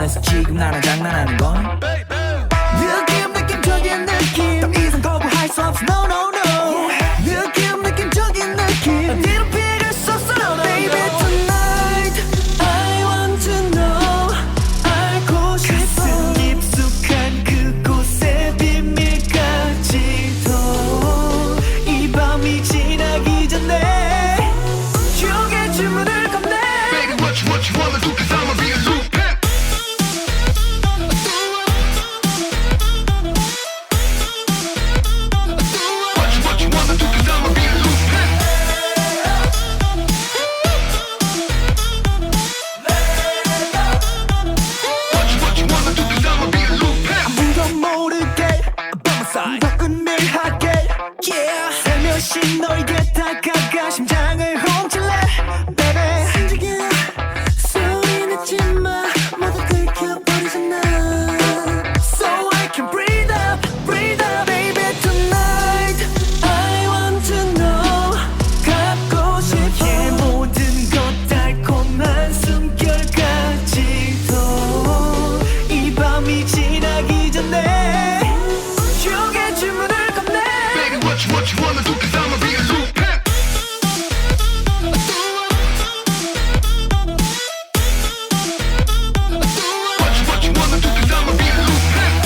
보면서 지금 나랑 장난하는 건 느낌적인 느낌 더 이상 거부할 수 없어 no no no 느낌적인 느낌 뒤로 피할 수 없어 no no baby tonight I want to know 알고 싶어 가슴 깊숙한 그곳의 비밀까지도 이 밤이 지나기 전에 지옥의 주문을 건네 Baby, what you wanna do? Cause I'ma be a loop pimp. What you wanna do? Cause I'ma be a loop pimp. What you wanna do? Cause I'ma be a loop pimp. 아무도 모르게 by my side 더 은밀하게 yeah 살며시 너에게 다가가 심장을 훔칠래 baby 움직여 소리 내지마 모두 들켜버리잖아 So I can breathe up baby tonight I want to know 갖고 싶어 너의 모든 것 달콤한 숨결까지도 이 밤이 지나기 전에 지옥의 주문을 건네 Baby, what you wanna do? Cause I'ma be a loop pimp. What you wanna do? Cause I'ma be a loop pimp.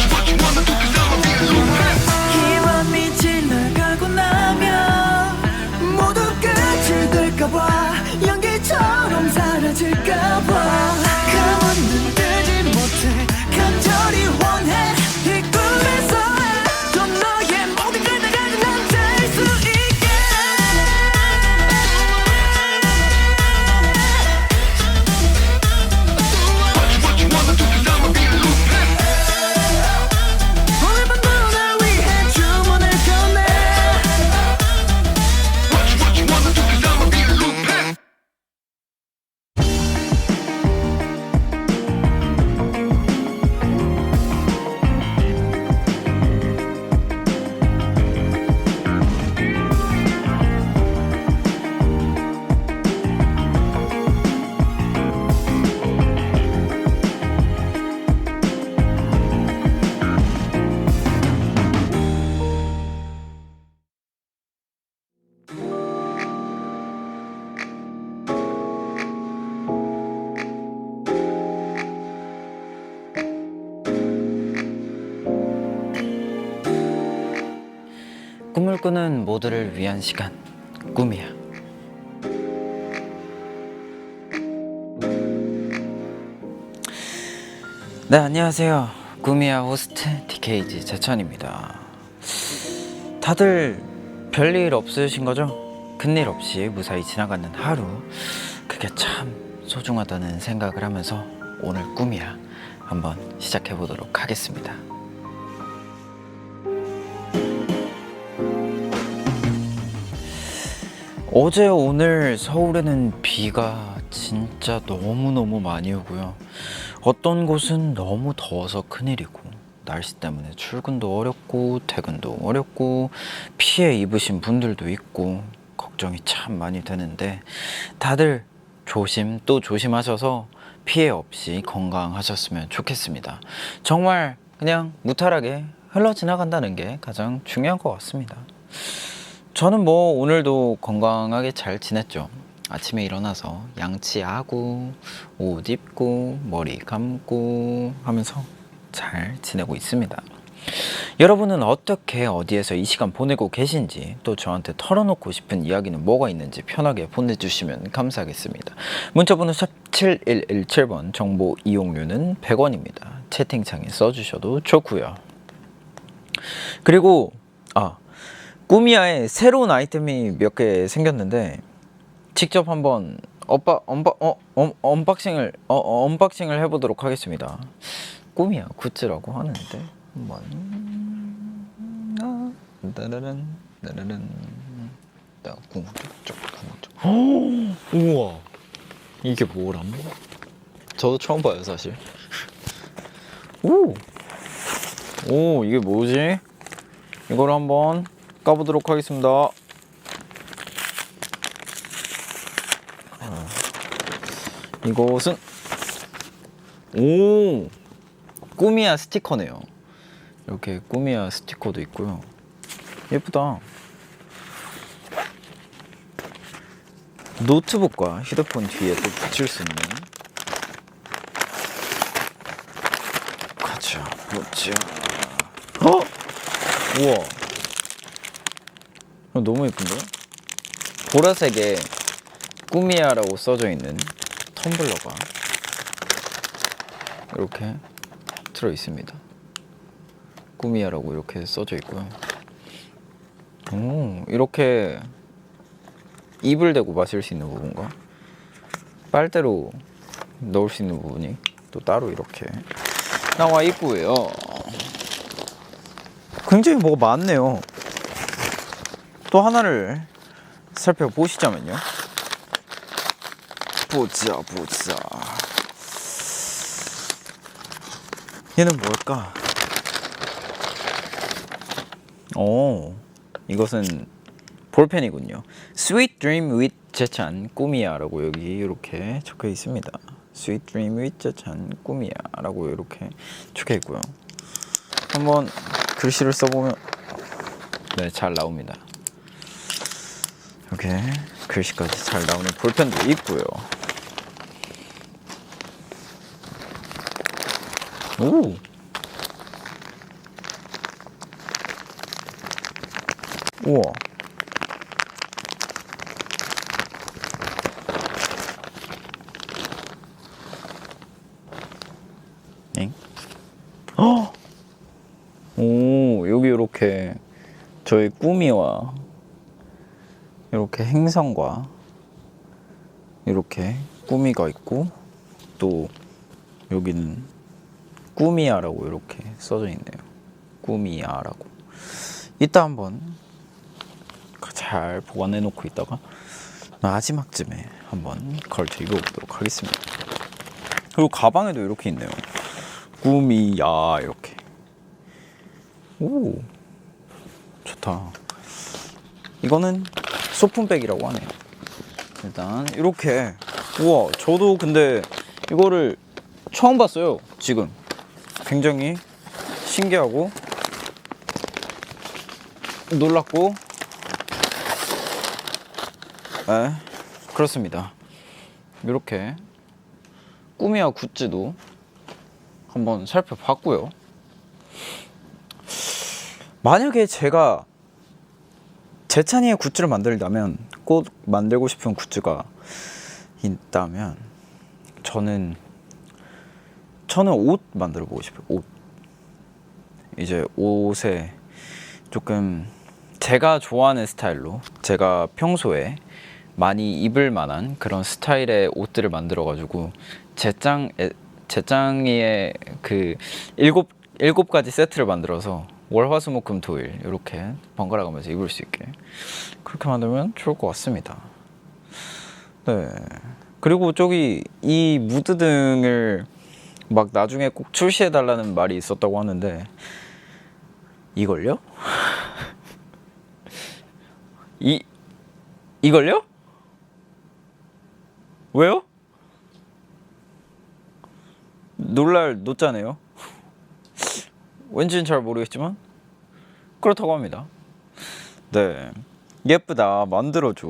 What you wanna do? Cause I'ma be a loop pimp. 이 밤이 지나가고 나면 모두 끝이 될까봐 연기처럼 사라질까봐 가만 눈 뜨지 못해 간절히 원해 이 꿈에서 또 너의 모든 걸 다 가진 남자일 수 있게 What you wanna do? Cause I'ma be a loop pimp. 오늘 밤도 날 위해 주문을 건네 What you wanna do? Cause I'ma be a loop pimp. 꿈을 꾸는 모두를 위한 시간, 꿈이야. 네, 안녕하세요. 꿈이야 호스트 DKG 재천입니다. 다들 별일 없으신 거죠? 큰일 없이 무사히 지나가는 하루, 그게 참 소중하다는 생각을 하면서 오늘 꿈이야 한번 시작해 보도록 하겠습니다. 어제 오늘 서울에는 비가 진짜 너무너무 많이 오고요. 어떤 곳은 너무 더워서 큰일이고, 날씨 때문에 출근도 어렵고 퇴근도 어렵고 피해 입으신 분들도 있고 걱정이 참 많이 되는데, 다들 조심 또 조심하셔서 피해 없이 건강하셨으면 좋겠습니다. 정말 그냥 무탈하게 흘러 지나간다는 게 가장 중요한 것 같습니다. 저는 뭐 오늘도 건강하게 잘 지냈죠. 아침에 일어나서 양치하고 옷 입고 머리 감고 하면서 잘 지내고 있습니다. 여러분은 어떻게 어디에서 이 시간 보내고 계신지, 또 저한테 털어놓고 싶은 이야기는 뭐가 있는지 편하게 보내주시면 감사하겠습니다. 문자번호 샵 7117번, 정보 이용료는 100원입니다. 채팅창에 써주셔도 좋고요. 그리고 꾸미야에 새로운 아이템이 몇 개 생겼는데 직접 한번 언박싱을 해보도록 하겠습니다. 꾸미야 굿즈라고 하는데 한번 우와, 이게 뭐람? 저도 처음 봐요 사실. 오 이게 뭐지? 이걸 한번 까보도록 하겠습니다. 이것은 오 꾸미야 스티커네요. 이렇게 꾸미야 스티커도 있고요. 예쁘다. 노트북과 휴대폰 뒤에 또 붙일 수 있는. 가자 보자. 우와, 너무 예쁜데? 보라색에 꾸미야라고 써져 있는 텀블러가 이렇게 들어 있습니다. 꾸미야라고 이렇게 써져 있고요. 이렇게 입을 대고 마실 수 있는 부분과 빨대로 넣을 수 있는 부분이 또 따로 이렇게 나와 있고요. 굉장히 뭐가 많네요. 또 하나를 살펴보시자면요. 보자. 얘는 뭘까? 이것은 볼펜이군요. Sweet Dream with 제찬 꾸미야라고 여기 이렇게 적혀 있습니다. Sweet Dream with 제찬 꾸미야라고 이렇게 적혀 있고요. 한번 글씨를 써보면 네, 잘 나옵니다. 이렇게 글씨까지 잘 나오는 볼펜도 있고요. 오! 우와. 엥? 헉! 오, 여기 이렇게 저희 꾸미와 이렇게 행성과 이렇게 꾸미가 있고 또 여기는 꾸미야라고 이렇게 써져 있네요. 꾸미야라고. 이따 한번 잘 보관해 놓고 있다가 마지막쯤에 한번 걸쳐 입어보도록 하겠습니다. 그리고 가방에도 이렇게 있네요. 꾸미야 이렇게. 오, 좋다. 이거는 소품백이라고 하네요. 일단 이렇게. 우와, 저도 근데 이거를 처음 봤어요. 지금 굉장히 신기하고 놀랍고 네, 그렇습니다. 이렇게 꾸미야 굿즈도 한번 살펴봤고요. 만약에 제가 제찬이의 굿즈를 만들다면 꼭 만들고 싶은 굿즈가 있다면 저는 옷 만들어 보고 싶어요. 옷. 이제 옷에 조금 제가 좋아하는 스타일로 제가 평소에 많이 입을 만한 그런 스타일의 옷들을 만들어 가지고 제짱이의 그 일곱 가지 세트를 만들어서 월화수목금토일 이렇게 번갈아 가면서 입을 수 있게 그렇게 만들면 좋을 것 같습니다. 네. 그리고 저기 이 무드등을 막 나중에 꼭 출시해 달라는 말이 있었다고 하는데 이걸요? 이걸요? 왜요? 놀랄 노자네요. 왠지는 잘 모르겠지만 그렇다고 합니다. 네, 예쁘다, 만들어줘,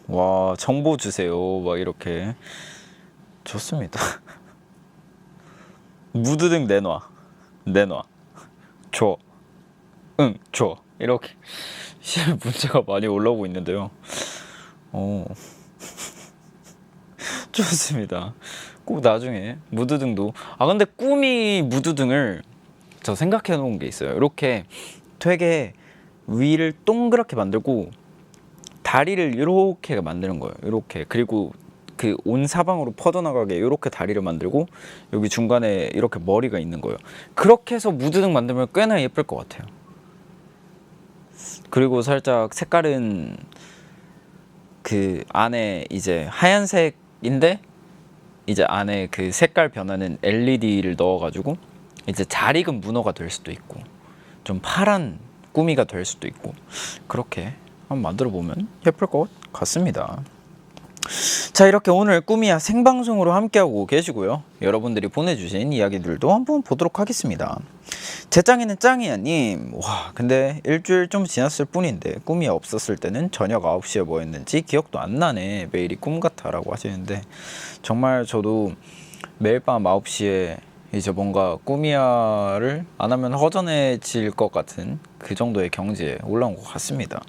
와, 정보 주세요, 막 이렇게. 좋습니다. 무드등 내놔 줘, 응, 줘, 이렇게 실 문제가 많이 올라오고 있는데요. 좋습니다. 꼭 나중에 무드등도. 근데 꾸미 무드등을 저 생각해 놓은 게 있어요. 이렇게 되게 위를 동그랗게 만들고 다리를 이렇게 만드는 거예요. 이렇게. 그리고 그 온 사방으로 퍼져나가게 이렇게 다리를 만들고 여기 중간에 이렇게 머리가 있는 거예요. 그렇게 해서 무드등 만들면 꽤나 예쁠 것 같아요. 그리고 살짝 색깔은 그 안에 이제 하얀색인데 이제 안에 그 색깔 변하는 LED를 넣어가지고 이제 잘 익은 문어가 될 수도 있고 좀 파란 꾸미가 될 수도 있고 그렇게 한번 만들어 보면 예쁠 것 같습니다. 자, 이렇게 오늘 꾸미야 생방송으로 함께하고 계시고요. 여러분들이 보내주신 이야기들도 한번 보도록 하겠습니다. 제 짱이는 짱이야님. 와, 근데 일주일 좀 지났을 뿐인데 꾸미야 없었을 때는 저녁 9시에 뭐 했는지 기억도 안 나네. 매일이 꿈 같아 라고 하시는데, 정말 저도 매일 밤 9시에 이제 뭔가 꾸미야를 안 하면 허전해질 것 같은 그 정도의 경지에 올라온 것 같습니다.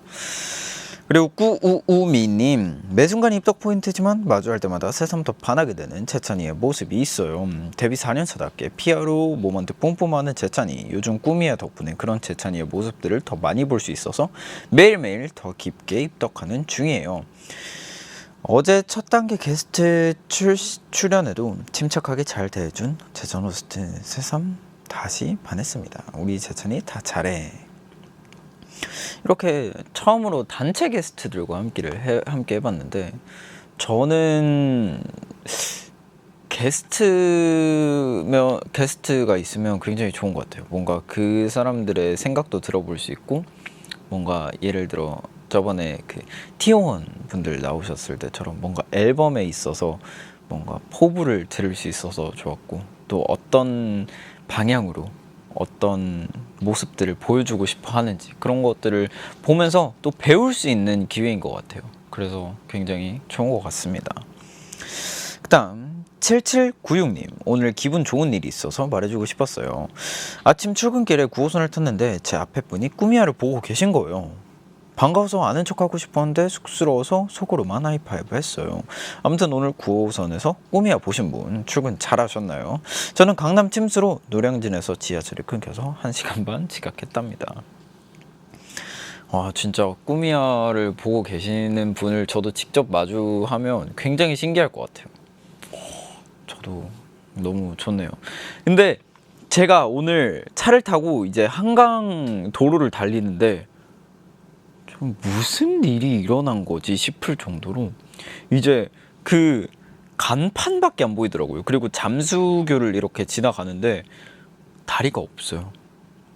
그리고 꾸우우미님, 매 순간 입덕 포인트지만 마주할 때마다 새삼 더 반하게 되는 재찬이의 모습이 있어요. 데뷔 4년차답게 피아로 모먼트 뿜뿜하는 재찬이, 요즘 꾸미야 덕분에 그런 재찬이의 모습들을 더 많이 볼 수 있어서 매일매일 더 깊게 입덕하는 중이에요. 어제 첫 단계 게스트 출연에도 침착하게 잘 대해준 재찬 호스트 새삼 다시 반했습니다. 우리 재찬이 다 잘해. 이렇게 처음으로 단체 게스트들과 함께 해봤는데, 저는 게스트가 있으면 굉장히 좋은 것 같아요. 뭔가 그 사람들의 생각도 들어볼 수 있고, 뭔가 예를 들어 저번에 그 티오원 분들 나오셨을 때처럼 뭔가 앨범에 있어서 뭔가 포부를 들을 수 있어서 좋았고, 또 어떤 방향으로 어떤 모습들을 보여주고 싶어 하는지 그런 것들을 보면서 또 배울 수 있는 기회인 것 같아요. 그래서 굉장히 좋은 것 같습니다. 그 다음 7796님, 오늘 기분 좋은 일이 있어서 말해주고 싶었어요. 아침 출근길에 9호선을 탔는데 제 앞에 분이 꾸미야를 보고 계신 거예요. 반가워서 아는 척하고 싶었는데 쑥스러워서 속으로만 하이파이브 했어요. 아무튼 오늘 9호선에서 꾸미야 보신 분 출근 잘하셨나요? 저는 강남 침수로 노량진에서 지하철이 끊겨서 1시간 반 지각했답니다. 와, 진짜 꾸미야를 보고 계시는 분을 저도 직접 마주하면 굉장히 신기할 것 같아요. 저도 너무 좋네요. 근데 제가 오늘 차를 타고 이제 한강 도로를 달리는데 무슨 일이 일어난 거지 싶을 정도로 이제 그 간판밖에 안 보이더라고요. 그리고 잠수교를 이렇게 지나가는데 다리가 없어요.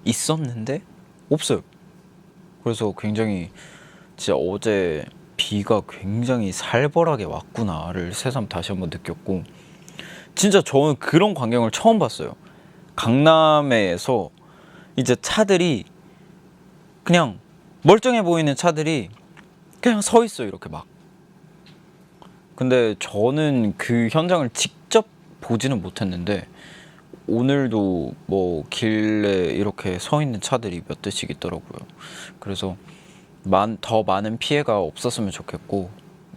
있었는데 없어요. 그래서 굉장히 진짜 어제 비가 굉장히 살벌하게 왔구나를 새삼 다시 한번 느꼈고, 진짜 저는 그런 광경을 처음 봤어요. 강남에서 이제 차들이 그냥 멀쩡해 보이는 차들이 그냥 서 있어요, 이렇게 막. 근데 저는 그 현장을 직접 보지는 못했는데 오늘도 뭐 길에 이렇게 서 있는 차들이 몇 대씩 있더라고요. 그래서 더 많은 피해가 없었으면 좋겠고,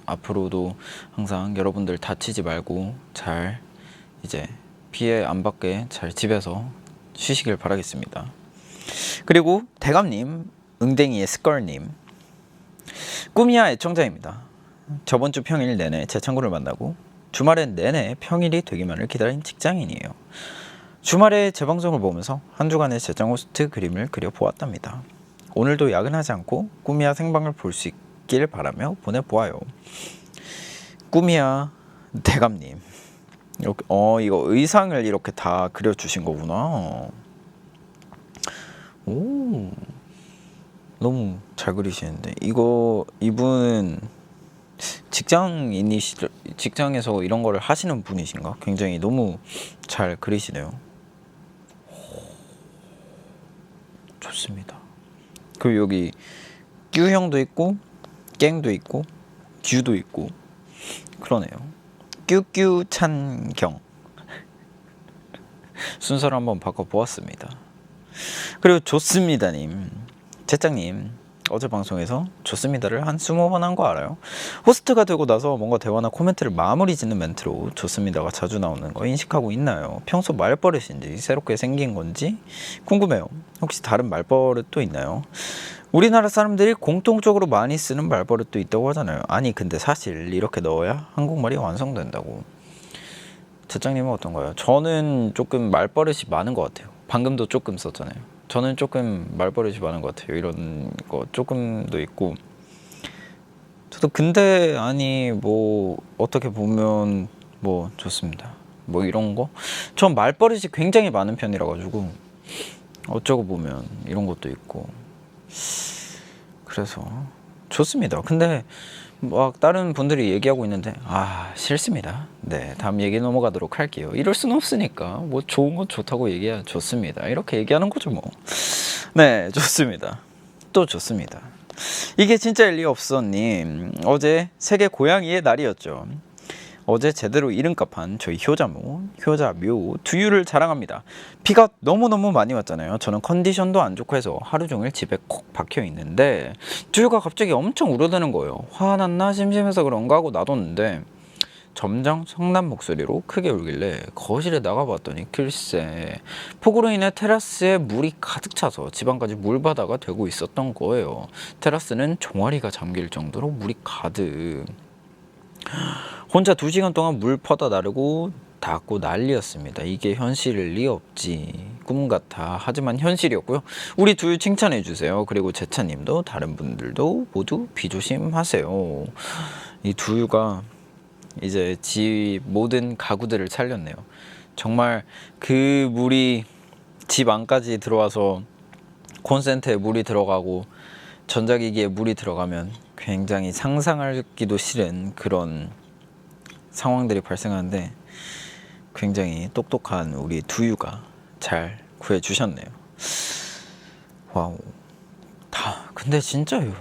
앞으로도 항상 여러분들 다치지 말고 잘 이제 피해 안 받게 잘 집에서 쉬시길 바라겠습니다. 그리고 대감님, 응댕이의 스컬님, 꾸미야 애청자입니다. 저번 주 평일 내내 제 친구를 만나고 주말엔 내내 평일이 되기만을 기다린 직장인이에요. 주말에 제 방송을 보면서 한 주간의 재정 호스트 그림을 그려보았답니다. 오늘도 야근하지 않고 꾸미야 생방을 볼 수 있길 바라며 보내보아요. 꾸미야 대감님, 이렇게 이거 의상을 이렇게 다 그려주신 거구나. 오, 너무 잘 그리시는데, 이분은 직장에서 이런 거를 하시는 분이신가? 굉장히 너무 잘 그리시네요. 좋습니다. 그리고 여기 뀨형도 있고 깽도 있고 듀도 있고 그러네요. 뀨뀨 찬경 순서를 한번 바꿔보았습니다. 그리고 좋습니다님, 채짱님, 어제 방송에서 좋습니다를 한 20번 한 거 알아요? 호스트가 되고 나서 뭔가 대화나 코멘트를 마무리 짓는 멘트로 좋습니다가 자주 나오는 거 인식하고 있나요? 평소 말버릇인지 새롭게 생긴 건지 궁금해요. 혹시 다른 말버릇도 있나요? 우리나라 사람들이 공통적으로 많이 쓰는 말버릇도 있다고 하잖아요. 아니 근데 사실 이렇게 넣어야 한국말이 완성된다고. 채짱님은 어떤가요? 저는 조금 말버릇이 많은 것 같아요. 방금도 조금 썼잖아요. 저는 조금 말버릇이 많은 것 같아요. 이런 거 조금도 있고, 저도 근데 아니 뭐 어떻게 보면 뭐 좋습니다 뭐 이런 거, 전 말버릇이 굉장히 많은 편이라 가지고 어쩌고 보면 이런 것도 있고, 그래서 좋습니다. 근데 막 다른 분들이 얘기하고 있는데 싫습니다. 네, 다음 얘기 넘어가도록 할게요. 이럴 수는 없으니까 뭐 좋은 건 좋다고 얘기해야 좋습니다. 이렇게 얘기하는 거죠 뭐. 네, 좋습니다. 또 좋습니다. 이게 진짜 일리 없어님, 어제 세계 고양이의 날이었죠. 어제 제대로 이름값한 저희 효자묘 두유를 자랑합니다. 비가 너무너무 많이 왔잖아요. 저는 컨디션도 안 좋고 해서 하루 종일 집에 콕 박혀 있는데 두유가 갑자기 엄청 울어대는 거예요. 화났나 심심해서 그런가 하고 놔뒀는데 점점 성난 목소리로 크게 울길래 거실에 나가봤더니 글쎄 폭우로 인해 테라스에 물이 가득 차서 집안까지 물바다가 되고 있었던 거예요. 테라스는 종아리가 잠길 정도로 물이 가득. 혼자 2시간 동안 물 퍼다 나르고 닦고 난리였습니다. 이게 현실일 리 없지. 꿈 같아. 하지만 현실이었고요. 우리 두유 칭찬해 주세요. 그리고 제차님도 다른 분들도 모두 비 조심하세요. 이 두유가 이제 집 모든 가구들을 살렸네요. 정말 그 물이 집 안까지 들어와서 콘센트에 물이 들어가고 전자기기에 물이 들어가면 굉장히 상상하기도 싫은 그런 상황들이 발생하는데 굉장히 똑똑한 우리 두유가 잘 구해주셨네요. 와우. 근데 진짜요.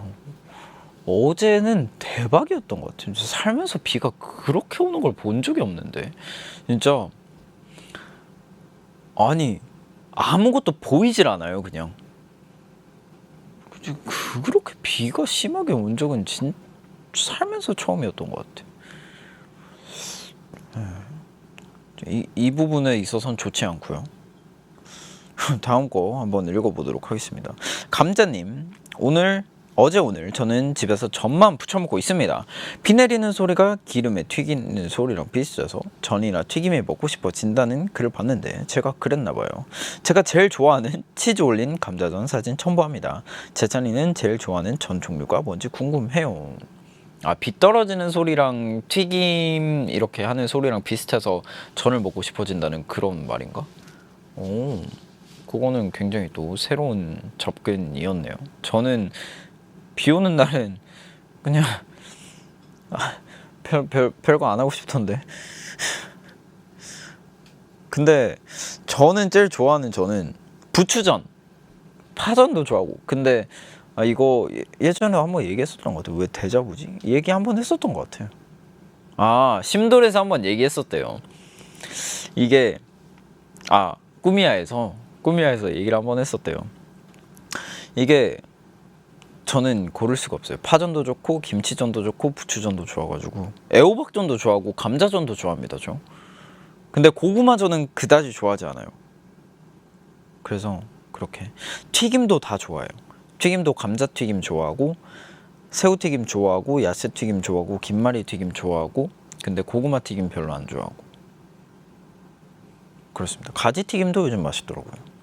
어제는 대박이었던 것 같아요. 살면서 비가 그렇게 오는 걸 본 적이 없는데 진짜 아니 아무것도 보이질 않아요. 그냥 그렇게 비가 심하게 온 적은 살면서 처음이었던 것 같아요. 이 부분에 있어서는 좋지 않고요. 다음 거 한번 읽어보도록 하겠습니다. 감자님, 어제 오늘 저는 집에서 전만 부쳐 먹고 있습니다. 비 내리는 소리가 기름에 튀기는 소리랑 비슷해서 전이나 튀김이 먹고 싶어진다는 글을 봤는데 제가 그랬나 봐요. 제가 제일 좋아하는 치즈 올린 감자전 사진 첨부합니다. 제찬이는 제일 좋아하는 전 종류가 뭔지 궁금해요. 비 떨어지는 소리랑 튀김 이렇게 하는 소리랑 비슷해서 전을 먹고 싶어진다는 그런 말인가? 오, 그거는 굉장히 또 새로운 접근이었네요. 저는 비 오는 날은 그냥 별거 안 하고 싶던데. 근데 저는 제일 좋아하는 저는 부추전, 파전도 좋아하고. 근데 이거 예전에 한번 얘기했었던 것 같아요. 왜 데자부지? 얘기 한번 했었던 것 같아요. 심돌에서 한번 얘기했었대요. 이게 꾸미야에서 얘기를 한번 했었대요. 이게 저는 고를 수가 없어요. 파전도 좋고 김치전도 좋고 부추전도 좋아가지고 애호박전도 좋아하고 감자전도 좋아합니다. 저. 근데 고구마전은 그다지 좋아하지 않아요. 그래서 그렇게 튀김도 다 좋아해요. 튀김도 감자튀김 좋아하고 새우튀김 좋아하고 야채튀김 좋아하고 김말이튀김 좋아하고 근데 고구마튀김 별로 안 좋아하고 그렇습니다. 가지튀김도 요즘 맛있더라고요.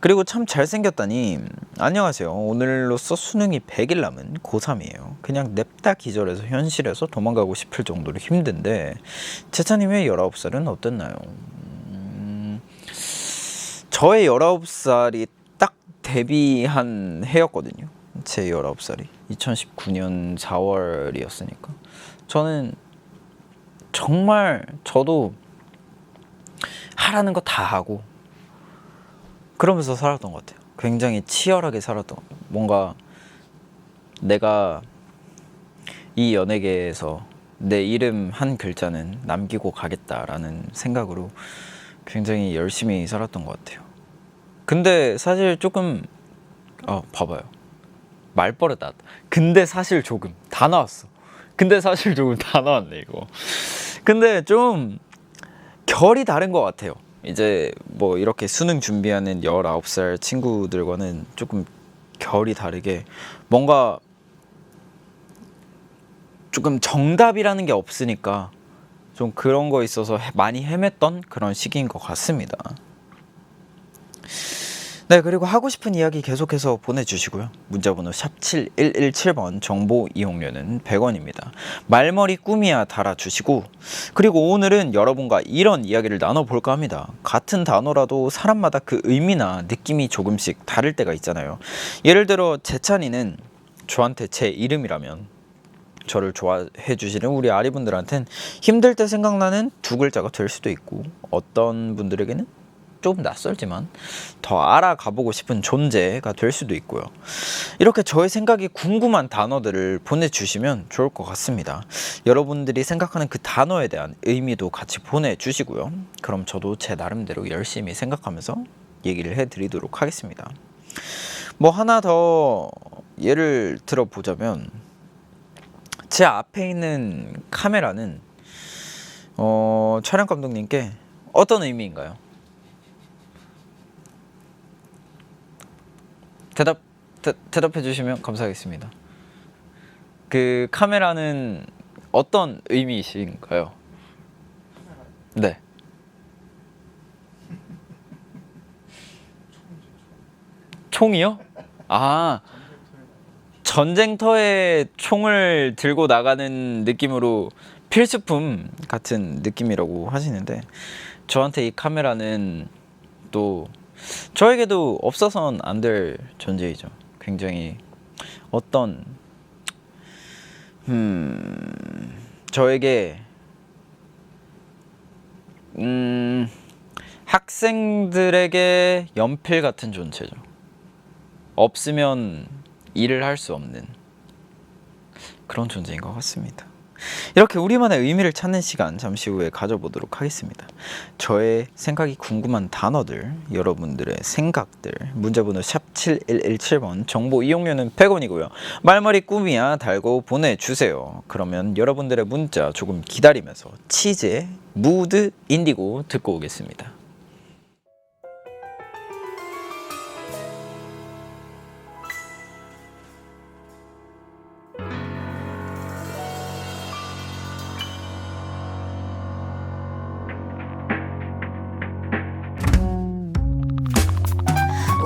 그리고 참 잘생겼다니. 안녕하세요. 오늘로써 수능이 100일 남은 고3이에요. 그냥 냅다 기절해서 현실에서 도망가고 싶을 정도로 힘든데 제차님의 19살은 어땠나요? 저의 19살이 딱 데뷔한 해였거든요. 제 19살이 2019년 4월이었으니까 저는 정말 저도 하라는 거 다 하고 그러면서 살았던 것 같아요. 굉장히 치열하게 살았던 것 같아요. 뭔가 내가 이 연예계에서 내 이름 한 글자는 남기고 가겠다라는 생각으로 굉장히 열심히 살았던 것 같아요. 근데 사실 조금 봐봐요. 말버릇 나왔다. 근데 사실 조금 다 나왔어. 근데 사실 조금 다 나왔네 이거. 근데 좀 결이 다른 것 같아요. 이제 뭐 이렇게 수능 준비하는 19살 친구들과는 조금 결이 다르게 뭔가 조금 정답이라는 게 없으니까 좀 그런 거에 있어서 많이 헤맸던 그런 시기인 것 같습니다. 네, 그리고 하고 싶은 이야기 계속해서 보내주시고요. 문자번호 샵7117번 정보 이용료는 100원입니다. 말머리 꾸미야 달아주시고 그리고 오늘은 여러분과 이런 이야기를 나눠볼까 합니다. 같은 단어라도 사람마다 그 의미나 느낌이 조금씩 다를 때가 있잖아요. 예를 들어 제찬이는 저한테 제 이름이라면 저를 좋아해 주시는 우리 아리분들한텐 힘들 때 생각나는 두 글자가 될 수도 있고, 어떤 분들에게는 조금 낯설지만 더 알아가보고 싶은 존재가 될 수도 있고요. 이렇게 저의 생각이 궁금한 단어들을 보내주시면 좋을 것 같습니다. 여러분들이 생각하는 그 단어에 대한 의미도 같이 보내주시고요. 그럼 저도 제 나름대로 열심히 생각하면서 얘기를 해드리도록 하겠습니다. 뭐 하나 더 예를 들어보자면, 제 앞에 있는 카메라는 촬영 감독님께 어떤 의미인가요? 대답해 주시면 감사하겠습니다. 그 카메라는 어떤 의미이신가요? 네. 총이요? 아, 전쟁터에 총을 들고 나가는 느낌으로 필수품 같은 느낌이라고 하시는데, 저한테 이 카메라는 또 저에게도 없어서는 안 될 존재이죠. 굉장히 어떤 저에게 학생들에게 연필 같은 존재죠. 없으면 일을 할 수 없는 그런 존재인 것 같습니다. 이렇게 우리만의 의미를 찾는 시간 잠시 후에 가져보도록 하겠습니다. 저의 생각이 궁금한 단어들, 여러분들의 생각들, 문자번호 샵 7117번, 정보 이용료는 100원이고요. 말머리 꿈이야 달고 보내주세요. 그러면 여러분들의 문자 조금 기다리면서 치즈의 무드 인디고 듣고 오겠습니다.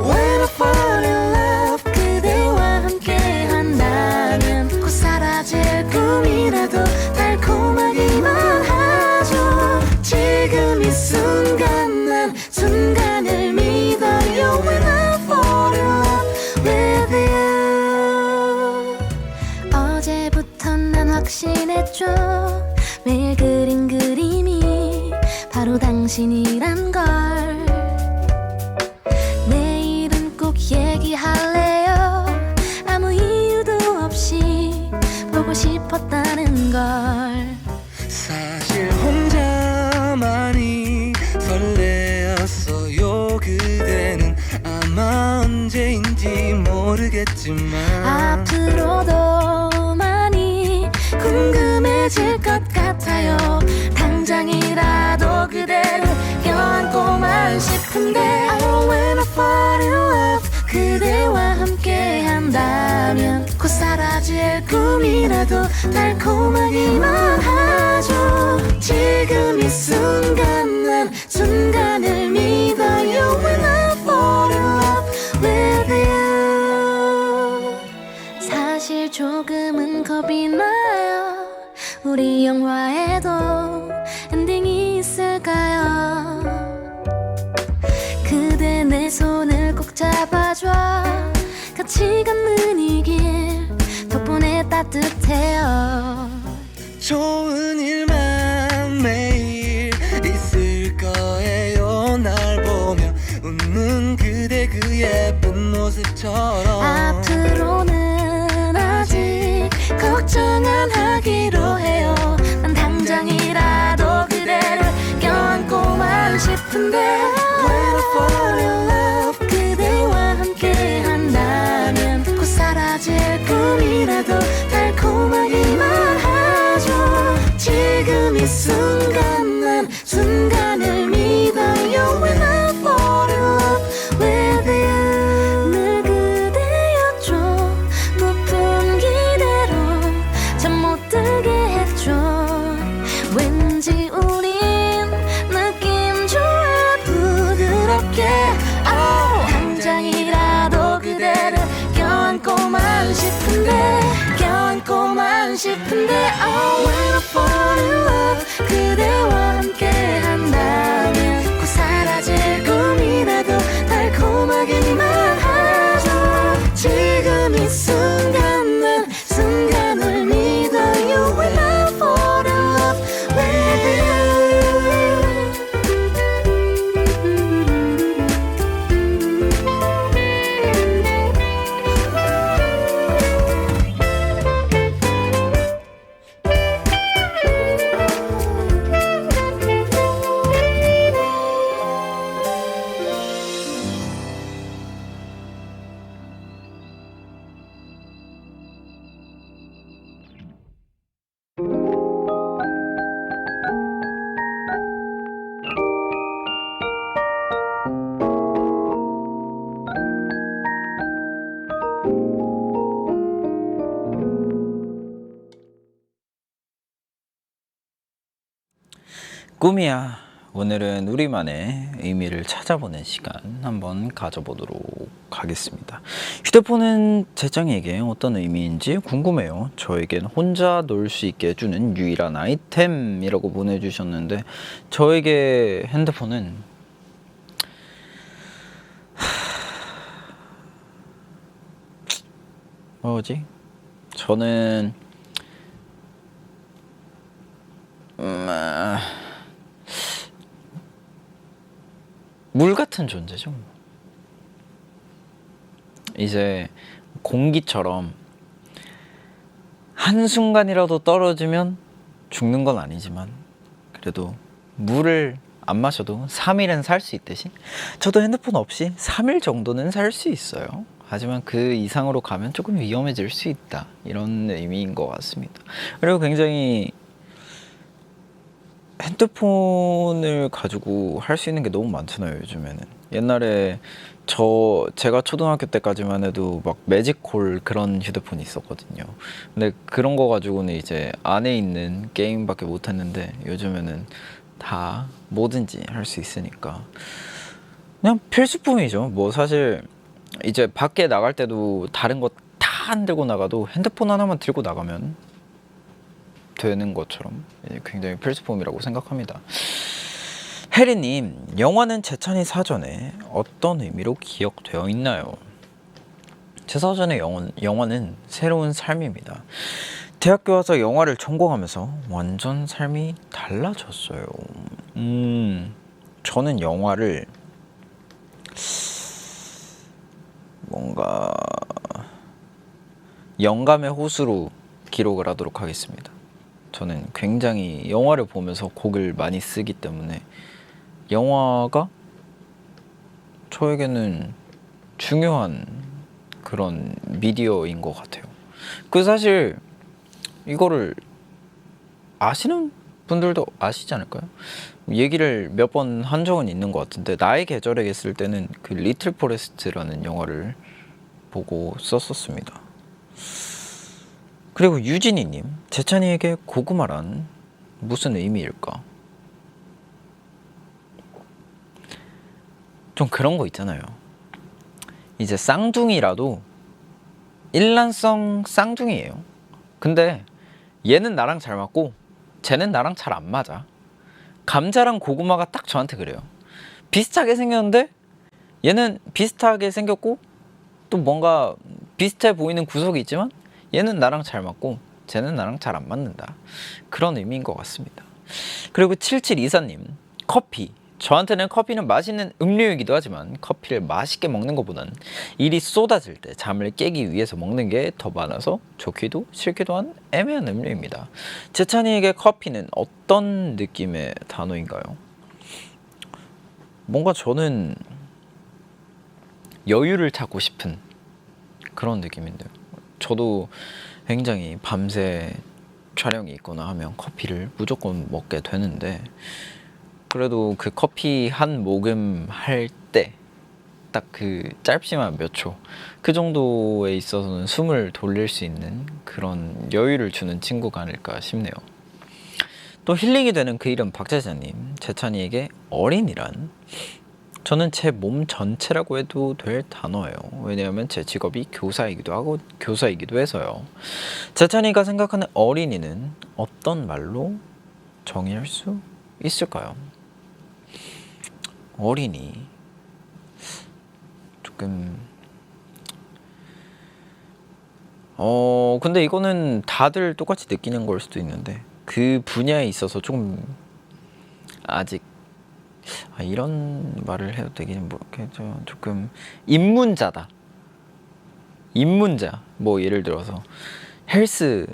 When I fall in love 그대와 함께 한다면 곧 사라질 꿈이라도 달콤하기만 하죠. 지금 이 순간 난 순간을 믿어요. When I fall in love with you. 어제부터 난 확신했죠. 매일 그린 그림이 바로 당신이란 걸. 내일은 꼭 얘기할래요. 아무 이유도 없이 보고 싶었다는 걸. 사실 혼자만이 설레었어요. 그대는 아마 언제인지 모르겠지만 앞으로도 많이 궁금해질 것 같아요. 당장이라도 그대를 껴안고만 싶은데 Oh, when I fall in love 그대와 함께 한다면 곧 사라질 꿈이라도 달콤하기만 하죠. 지금 이 순간 난 순간을 믿어요. When I fall in love with you. 사실 조금은 겁이 나요. 우리 영화에도 엔딩이 있을까요? 그대 내 손을 꼭 잡아줘. 같이 걷는 이 길 덕분에 따뜻해요. 좋은 일만 매일 있을 거예요. 날 보며 웃는 그대 그 예쁜 모습처럼 앞으로는 아직 걱정 안 하기로 해요. 난 당장이라도 그대를 껴안고만 싶은데 When I fall in love 그대와 함께 한다면 곧 사라질 꿈이라도 달콤하기만 하죠. 지금 이 순간 난 순간을 믿어요. When I fall in love with you. 늘 그대였죠. 높은 기대로 잠 못 들게 했죠. 왠지 우린 느낌 좋아 부드럽게 당장이라도 그대를 껴안고만 싶은데 Oh, when I fall in love 그대와 함께 한다면 곧 사라질 꿈이라도 달콤하기만 하죠. 지금 이 순간 난 순간을 믿어요. 꿈이야. 오늘은 우리만의 의미를 찾아보는 시간 한번 가져보도록 하겠습니다. 휴대폰은 제짱에게 어떤 의미인지 궁금해요. 저에겐 혼자 놀 수 있게 해주는 유일한 아이템이라고 보내주셨는데, 저에게 핸드폰은 뭐지? 저는 물 같은 존재죠. 이제 공기처럼 한순간이라도 떨어지면 죽는 건 아니지만, 그래도 물을 안 마셔도 3일은 살 수 있듯이 저도 핸드폰 없이 3일 정도는 살 수 있어요. 하지만 그 이상으로 가면 조금 위험해질 수 있다, 이런 의미인 것 같습니다. 그리고 굉장히 핸드폰을 가지고 할 수 있는 게 너무 많잖아요, 요즘에는. 옛날에 제가 초등학교 때까지만 해도 막 매직콜 그런 휴대폰이 있었거든요. 근데 그런 거 가지고는 이제 안에 있는 게임밖에 못 했는데, 요즘에는 다 뭐든지 할 수 있으니까 그냥 필수품이죠. 뭐 사실 이제 밖에 나갈 때도 다른 거 다 안 들고 나가도 핸드폰 하나만 들고 나가면 되는 것처럼 굉장히 필수품이라고 생각합니다. 혜리님, 영화는 제찬이 사전에 어떤 의미로 기억되어 있나요? 제 사전의 영화는 새로운 삶입니다. 대학교 와서 영화를 전공하면서 완전 삶이 달라졌어요. 저는 영화를 뭔가 영감의 호수로 기록을 하도록 하겠습니다. 저는 굉장히 영화를 보면서 곡을 많이 쓰기 때문에 영화가 저에게는 중요한 그런 미디어인 것 같아요. 그 사실 이거를 아시는 분들도 아시지 않을까요? 얘기를 몇 번 한 적은 있는 것 같은데, 나의 계절에 있을 때는 그 리틀 포레스트라는 영화를 보고 썼었습니다. 그리고 유진이님, 제찬이에게 고구마란 무슨 의미일까? 좀 그런 거 있잖아요. 이제 쌍둥이라도 일란성 쌍둥이에요. 근데 얘는 나랑 잘 맞고 쟤는 나랑 잘 안 맞아. 감자랑 고구마가 딱 저한테 그래요. 비슷하게 생겼는데 얘는 비슷하게 생겼고 또 뭔가 비슷해 보이는 구석이 있지만 얘는 나랑 잘 맞고 쟤는 나랑 잘 안 맞는다, 그런 의미인 것 같습니다. 그리고 7724님, 커피. 저한테는 커피는 맛있는 음료이기도 하지만 커피를 맛있게 먹는 것보단 일이 쏟아질 때 잠을 깨기 위해서 먹는 게 더 많아서 좋기도 싫기도 한 애매한 음료입니다. 제찬이에게 커피는 어떤 느낌의 단어인가요? 뭔가 저는 여유를 찾고 싶은 그런 느낌인데요. 저도 굉장히 밤새 촬영이 있거나 하면 커피를 무조건 먹게 되는데, 그래도 그 커피 한 모금 할 때 딱 그 짧지만 몇 초, 그 정도에 있어서는 숨을 돌릴 수 있는 그런 여유를 주는 친구가 아닐까 싶네요. 또 힐링이 되는 그 이름 박재자님, 제찬이에게 어린이란? 저는 제 몸 전체라고 해도 될 단어예요. 왜냐하면 제 직업이 교사이기도 해서요. 제찬이가 생각하는 어린이는 어떤 말로 정의할 수 있을까요? 어린이 조금 근데 이거는 다들 똑같이 느끼는 걸 수도 있는데, 그 분야에 있어서 조금 아직 이런 말을 해도 되긴 모르겠죠. 조금 입문자다. 입문자. 뭐 예를 들어서 헬스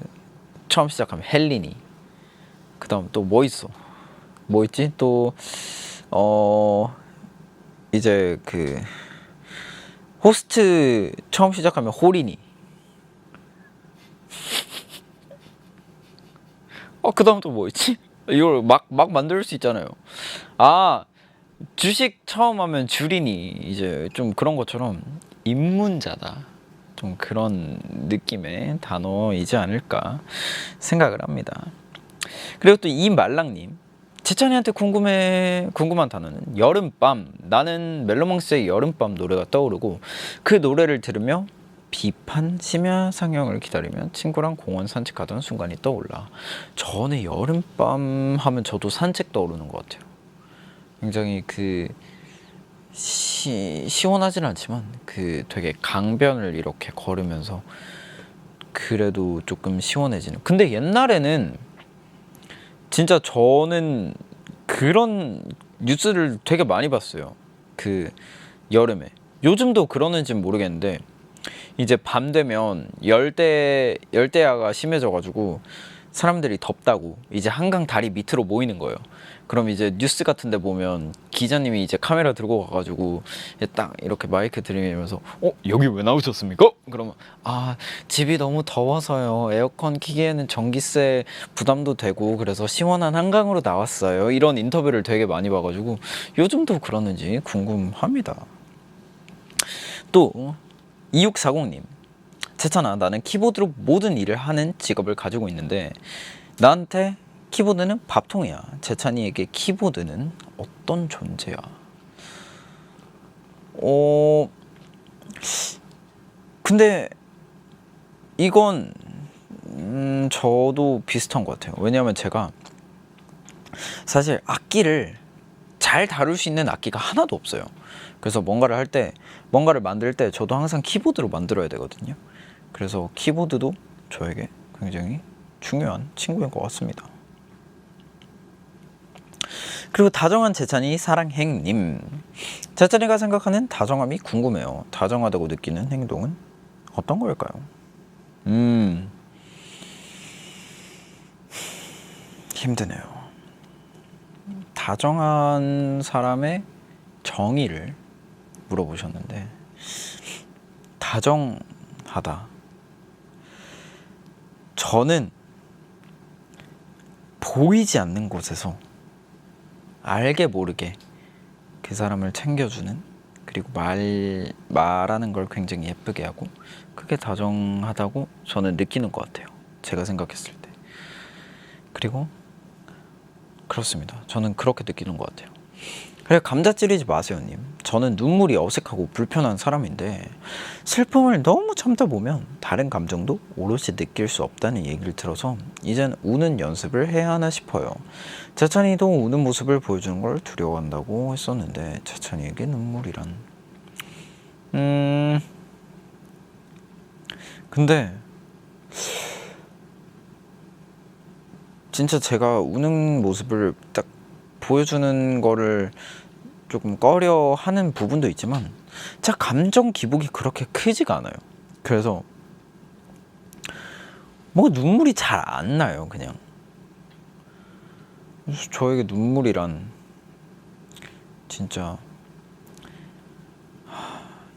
처음 시작하면 헬리니. 그다음 또 뭐 있어? 뭐 있지? 또 이제 그 호스트 처음 시작하면 홀이니. 그다음 또 뭐 있지? 이걸 막 만들 수 있잖아요. 주식 처음 하면 주리니. 이제 좀 그런 것처럼 입문자다, 좀 그런 느낌의 단어이지 않을까 생각을 합니다. 그리고 또 이말랑님, 재찬이한테 궁금한 단어는 여름밤. 나는 멜로망스의 여름밤 노래가 떠오르고 그 노래를 들으며 비판 심야 상영을 기다리며 친구랑 공원 산책하던 순간이 떠올라. 저는 여름밤 하면 저도 산책 떠오르는 것 같아요. 굉장히 그 시원하진 않지만 그 되게 강변을 이렇게 걸으면서 그래도 조금 시원해지는. 근데 옛날에는 진짜 저는 그런 뉴스를 되게 많이 봤어요. 그 여름에. 요즘도 그러는지는 모르겠는데 이제 밤 되면 열대야가 심해져가지고 사람들이 덥다고 이제 한강 다리 밑으로 모이는 거예요. 그럼 이제 뉴스 같은 데 보면 기자님이 이제 카메라 들고 가가지고 딱 이렇게 마이크 들이면서 여기 왜 나오셨습니까? 그러면 집이 너무 더워서요. 에어컨 키기에는 전기세 부담도 되고 그래서 시원한 한강으로 나왔어요. 이런 인터뷰를 되게 많이 봐가지고 요즘도 그러는지 궁금합니다. 또 2640님, 재찬아, 나는 키보드로 모든 일을 하는 직업을 가지고 있는데 나한테 키보드는 밥통이야. 재찬이에게 키보드는 어떤 존재야? 근데 이건 저도 비슷한 것 같아요. 왜냐하면 제가 사실 악기를 잘 다룰 수 있는 악기가 하나도 없어요. 그래서 뭔가를 만들 때 저도 항상 키보드로 만들어야 되거든요. 그래서 키보드도 저에게 굉장히 중요한 친구인 것 같습니다. 그리고 다정한 재찬이 사랑행님, 재찬이가 생각하는 다정함이 궁금해요. 다정하다고 느끼는 행동은 어떤 걸까요? 힘드네요. 다정한 사람의 정의를 물어보셨는데 다정하다. 저는 보이지 않는 곳에서 알게 모르게 그 사람을 챙겨주는, 그리고 말하는 걸 굉장히 예쁘게 하고, 그게 다정하다고 저는 느끼는 것 같아요. 제가 생각했을 때. 그리고 그렇습니다. 저는 그렇게 느끼는 것 같아요. 그래, 감자 찌르지 마세요 님. 저는 눈물이 어색하고 불편한 사람인데 슬픔을 너무 참다 보면 다른 감정도 오롯이 느낄 수 없다는 얘기를 들어서 이젠 우는 연습을 해야 하나 싶어요. 재찬이도 우는 모습을 보여주는 걸 두려워한다고 했었는데 재찬이에게 눈물이란. 근데 진짜 제가 우는 모습을 딱 보여주는 거를 조금 꺼려 하는 부분도 있지만 제가 감정 기복이 그렇게 크지가 않아요. 그래서 뭐 눈물이 잘 안 나요. 그냥 저에게 눈물이란 진짜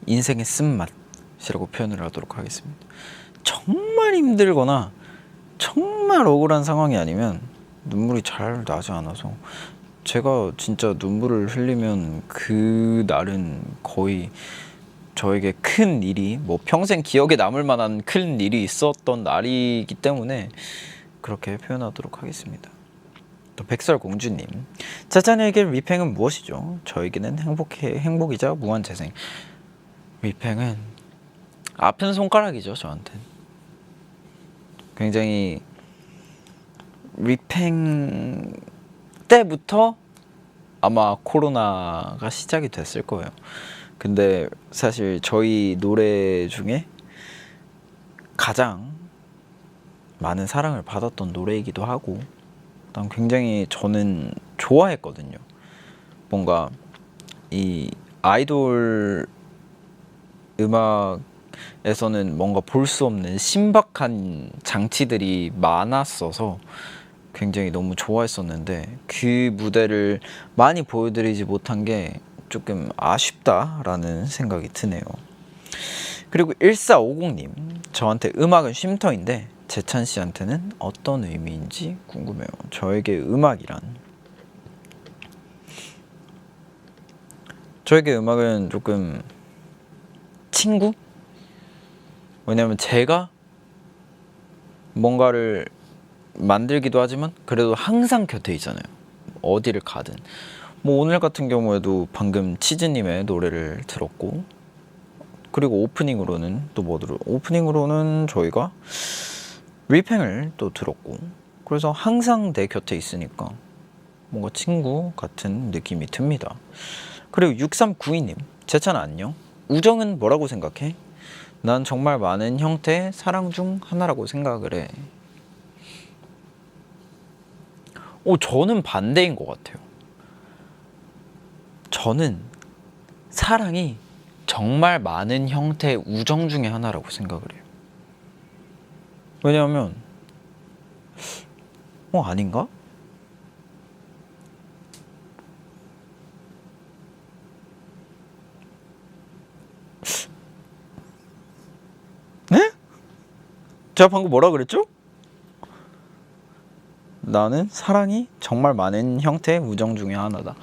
인생의 쓴맛이라고 표현을 하도록 하겠습니다. 정말 힘들거나 정말 억울한 상황이 아니면 눈물이 잘 나지 않아서, 제가 진짜 눈물을 흘리면 그 날은 거의 저에게 큰 일이, 뭐 평생 기억에 남을 만한 큰 일이 있었던 날이기 때문에 그렇게 표현하도록 하겠습니다. 또 백설공주님, 재찬이에게 리팽은 무엇이죠? 저에게는 행복이자 무한재생. 리팽은 아픈 손가락이죠. 저한테 굉장히 리팽 때부터 아마 코로나가 시작이 됐을 거예요. 근데 사실 저희 노래 중에 가장 많은 사랑을 받았던 노래이기도 하고, 일단 굉장히 저는 좋아했거든요. 뭔가 이 아이돌 음악에서는 뭔가 볼 수 없는 신박한 장치들이 많았어서 굉장히 너무 좋아했었는데 그 무대를 많이 보여드리지 못한 게 조금 아쉽다라는 생각이 드네요. 그리고 1450님, 저한테 음악은 쉼터인데 재찬 씨한테는 어떤 의미인지 궁금해요. 저에게 음악은 조금 친구? 왜냐면 제가 뭔가를 만들기도 하지만 그래도 항상 곁에 있잖아요. 어디를 가든 뭐 오늘 같은 경우에도 방금 치즈님의 노래를 들었고, 그리고 오프닝으로는 또 뭐 오프닝으로는 저희가 리팽을 또 들었고, 그래서 항상 내 곁에 있으니까 뭔가 친구 같은 느낌이 듭니다. 그리고 6392님, 제찬아 안녕. 우정은 뭐라고 생각해? 난 정말 많은 형태의 사랑 중 하나라고 생각을 해. 저는 반대인 것 같아요. 저는 사랑이 정말 많은 형태의 우정 중에 하나라고 생각을 해요. 왜냐하면 아닌가? 네? 제가 방금 뭐라 그랬죠? 나는 사랑이 정말 많은 형태의 우정 중에 하나다.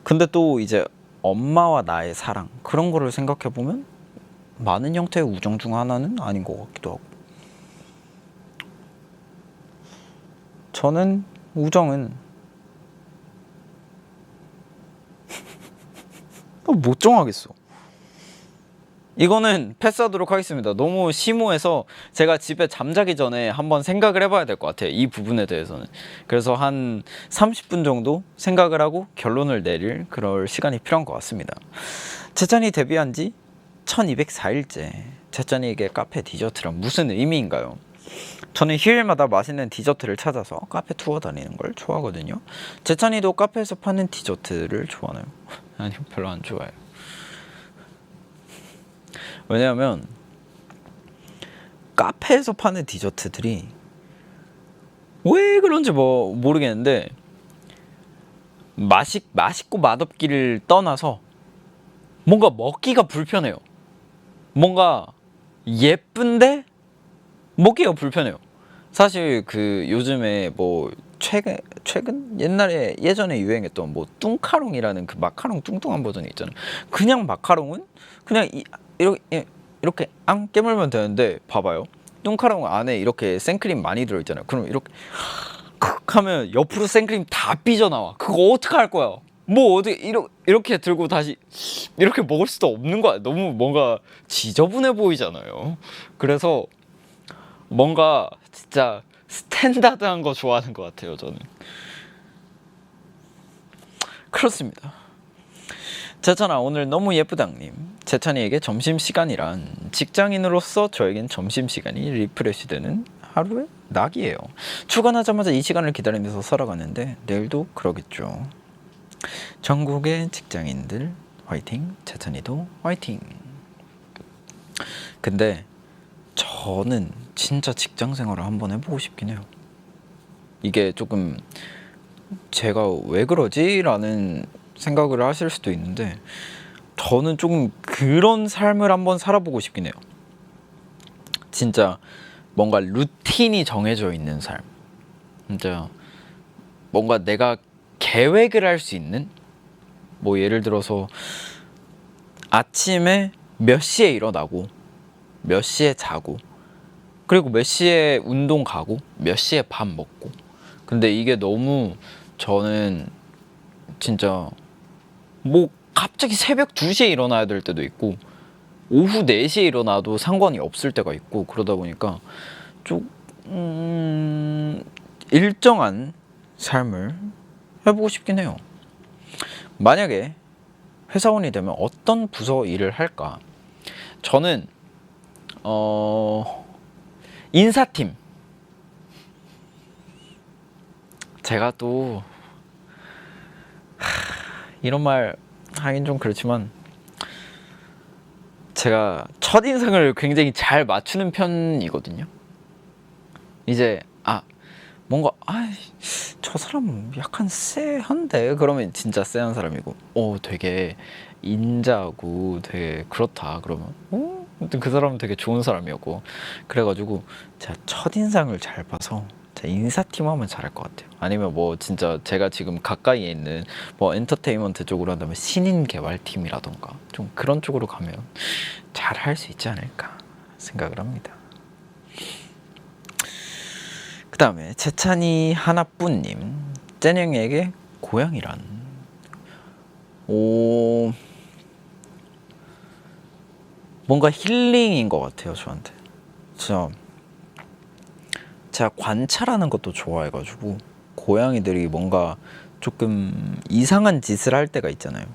근데 또 이제 엄마와 나의 사랑, 그런 거를 생각해 보면 많은 형태의 우정 중 하나는 아닌 것 같기도 하고. 저는 우정은 못 정하겠어. 이거는 패스하도록 하겠습니다. 너무 심오해서 제가 집에 잠자기 전에 한번 생각을 해봐야 될 것 같아요. 이 부분에 대해서는. 그래서 한 30분 정도 생각을 하고 결론을 내릴 그럴 시간이 필요한 것 같습니다. 제찬이 데뷔한 지 1204일째. 제찬이에게 카페 디저트란 무슨 의미인가요? 저는 휴일마다 맛있는 디저트를 찾아서 카페 투어 다니는 걸 좋아하거든요. 제찬이도 카페에서 파는 디저트를 좋아하나요? 아니요, 별로 안 좋아해요. 왜냐하면 카페에서 파는 디저트들이 왜 그런지 모르겠는데 맛있고 맛없기를 떠나서 뭔가 먹기가 불편해요. 뭔가 예쁜데 먹기가 불편해요. 사실 그 요즘에 뭐 최근 예전에 유행했던 뭐 뚱카롱이라는 그 마카롱 뚱뚱한 버전이 있잖아요. 그냥 마카롱은 그냥 이렇게 앙 깨물면 되는데, 봐봐요. 뚱카롱 안에 이렇게 생크림 많이 들어있잖아요. 그럼 이렇게 크 하면 옆으로 생크림 다 삐져나와. 그거 어떡할 거야? 뭐 어떻게 이렇게 들고 다시 이렇게 먹을 수도 없는 거야. 너무 뭔가 지저분해 보이잖아요. 그래서 뭔가 진짜 스탠다드한 거 좋아하는 것 같아요, 저는. 그렇습니다. 제찬아 오늘 너무 예쁘다님. 제찬이에게 점심시간이란 직장인으로서 저에겐 점심시간이 리프레시되는 하루의 낙이에요. 출근하자마자 이 시간을 기다리면서 살아가는데 내일도 그러겠죠. 전국의 직장인들 화이팅. 제찬이도 화이팅. 근데 저는 진짜 직장 생활을 한번 해보고 싶긴 해요. 이게 조금 제가 왜 그러지? 라는 생각을 하실 수도 있는데 저는 조금 그런 삶을 한번 살아보고 싶긴 해요. 진짜 뭔가 루틴이 정해져 있는 삶. 진짜 뭔가 내가 계획을 할 수 있는, 뭐 예를 들어서 아침에 몇 시에 일어나고 몇 시에 자고 그리고 몇 시에 운동 가고 몇 시에 밥 먹고. 근데 이게 너무 저는 진짜 뭐 갑자기 새벽 2시에 일어나야 될 때도 있고 오후 4시에 일어나도 상관이 없을 때가 있고, 그러다 보니까 좀 일정한 삶을 해보고 싶긴 해요. 만약에 회사원이 되면 어떤 부서 일을 할까? 저는 인사팀. 제가 또 이런 말 하긴 좀 그렇지만 제가 첫인상을 굉장히 잘 맞추는 편이거든요. 이제 뭔가 저 사람 약간 쎄한데 그러면 진짜 쎄한 사람이고, 되게 인자하고 되게 그렇다 그러면 그 사람은 되게 좋은 사람이었고, 그래가지고 제가 첫인상을 잘 봐서 인사팀 하면 잘할 것 같아요. 아니면 뭐 진짜 제가 지금 가까이에 있는 뭐 엔터테인먼트 쪽으로 한다면 신인 개발팀이라던가 좀 그런 쪽으로 가면 잘 할 수 있지 않을까 생각을 합니다. 그 다음에 재찬이 하나뿐님, ចេ뇽이에게 고양이란? 오, 뭔가 힐링인 것 같아요 저한테. 진짜 제가 관찰하는 것도 좋아해가지고 고양이들이 뭔가 조금 이상한 짓을 할 때가 있잖아요.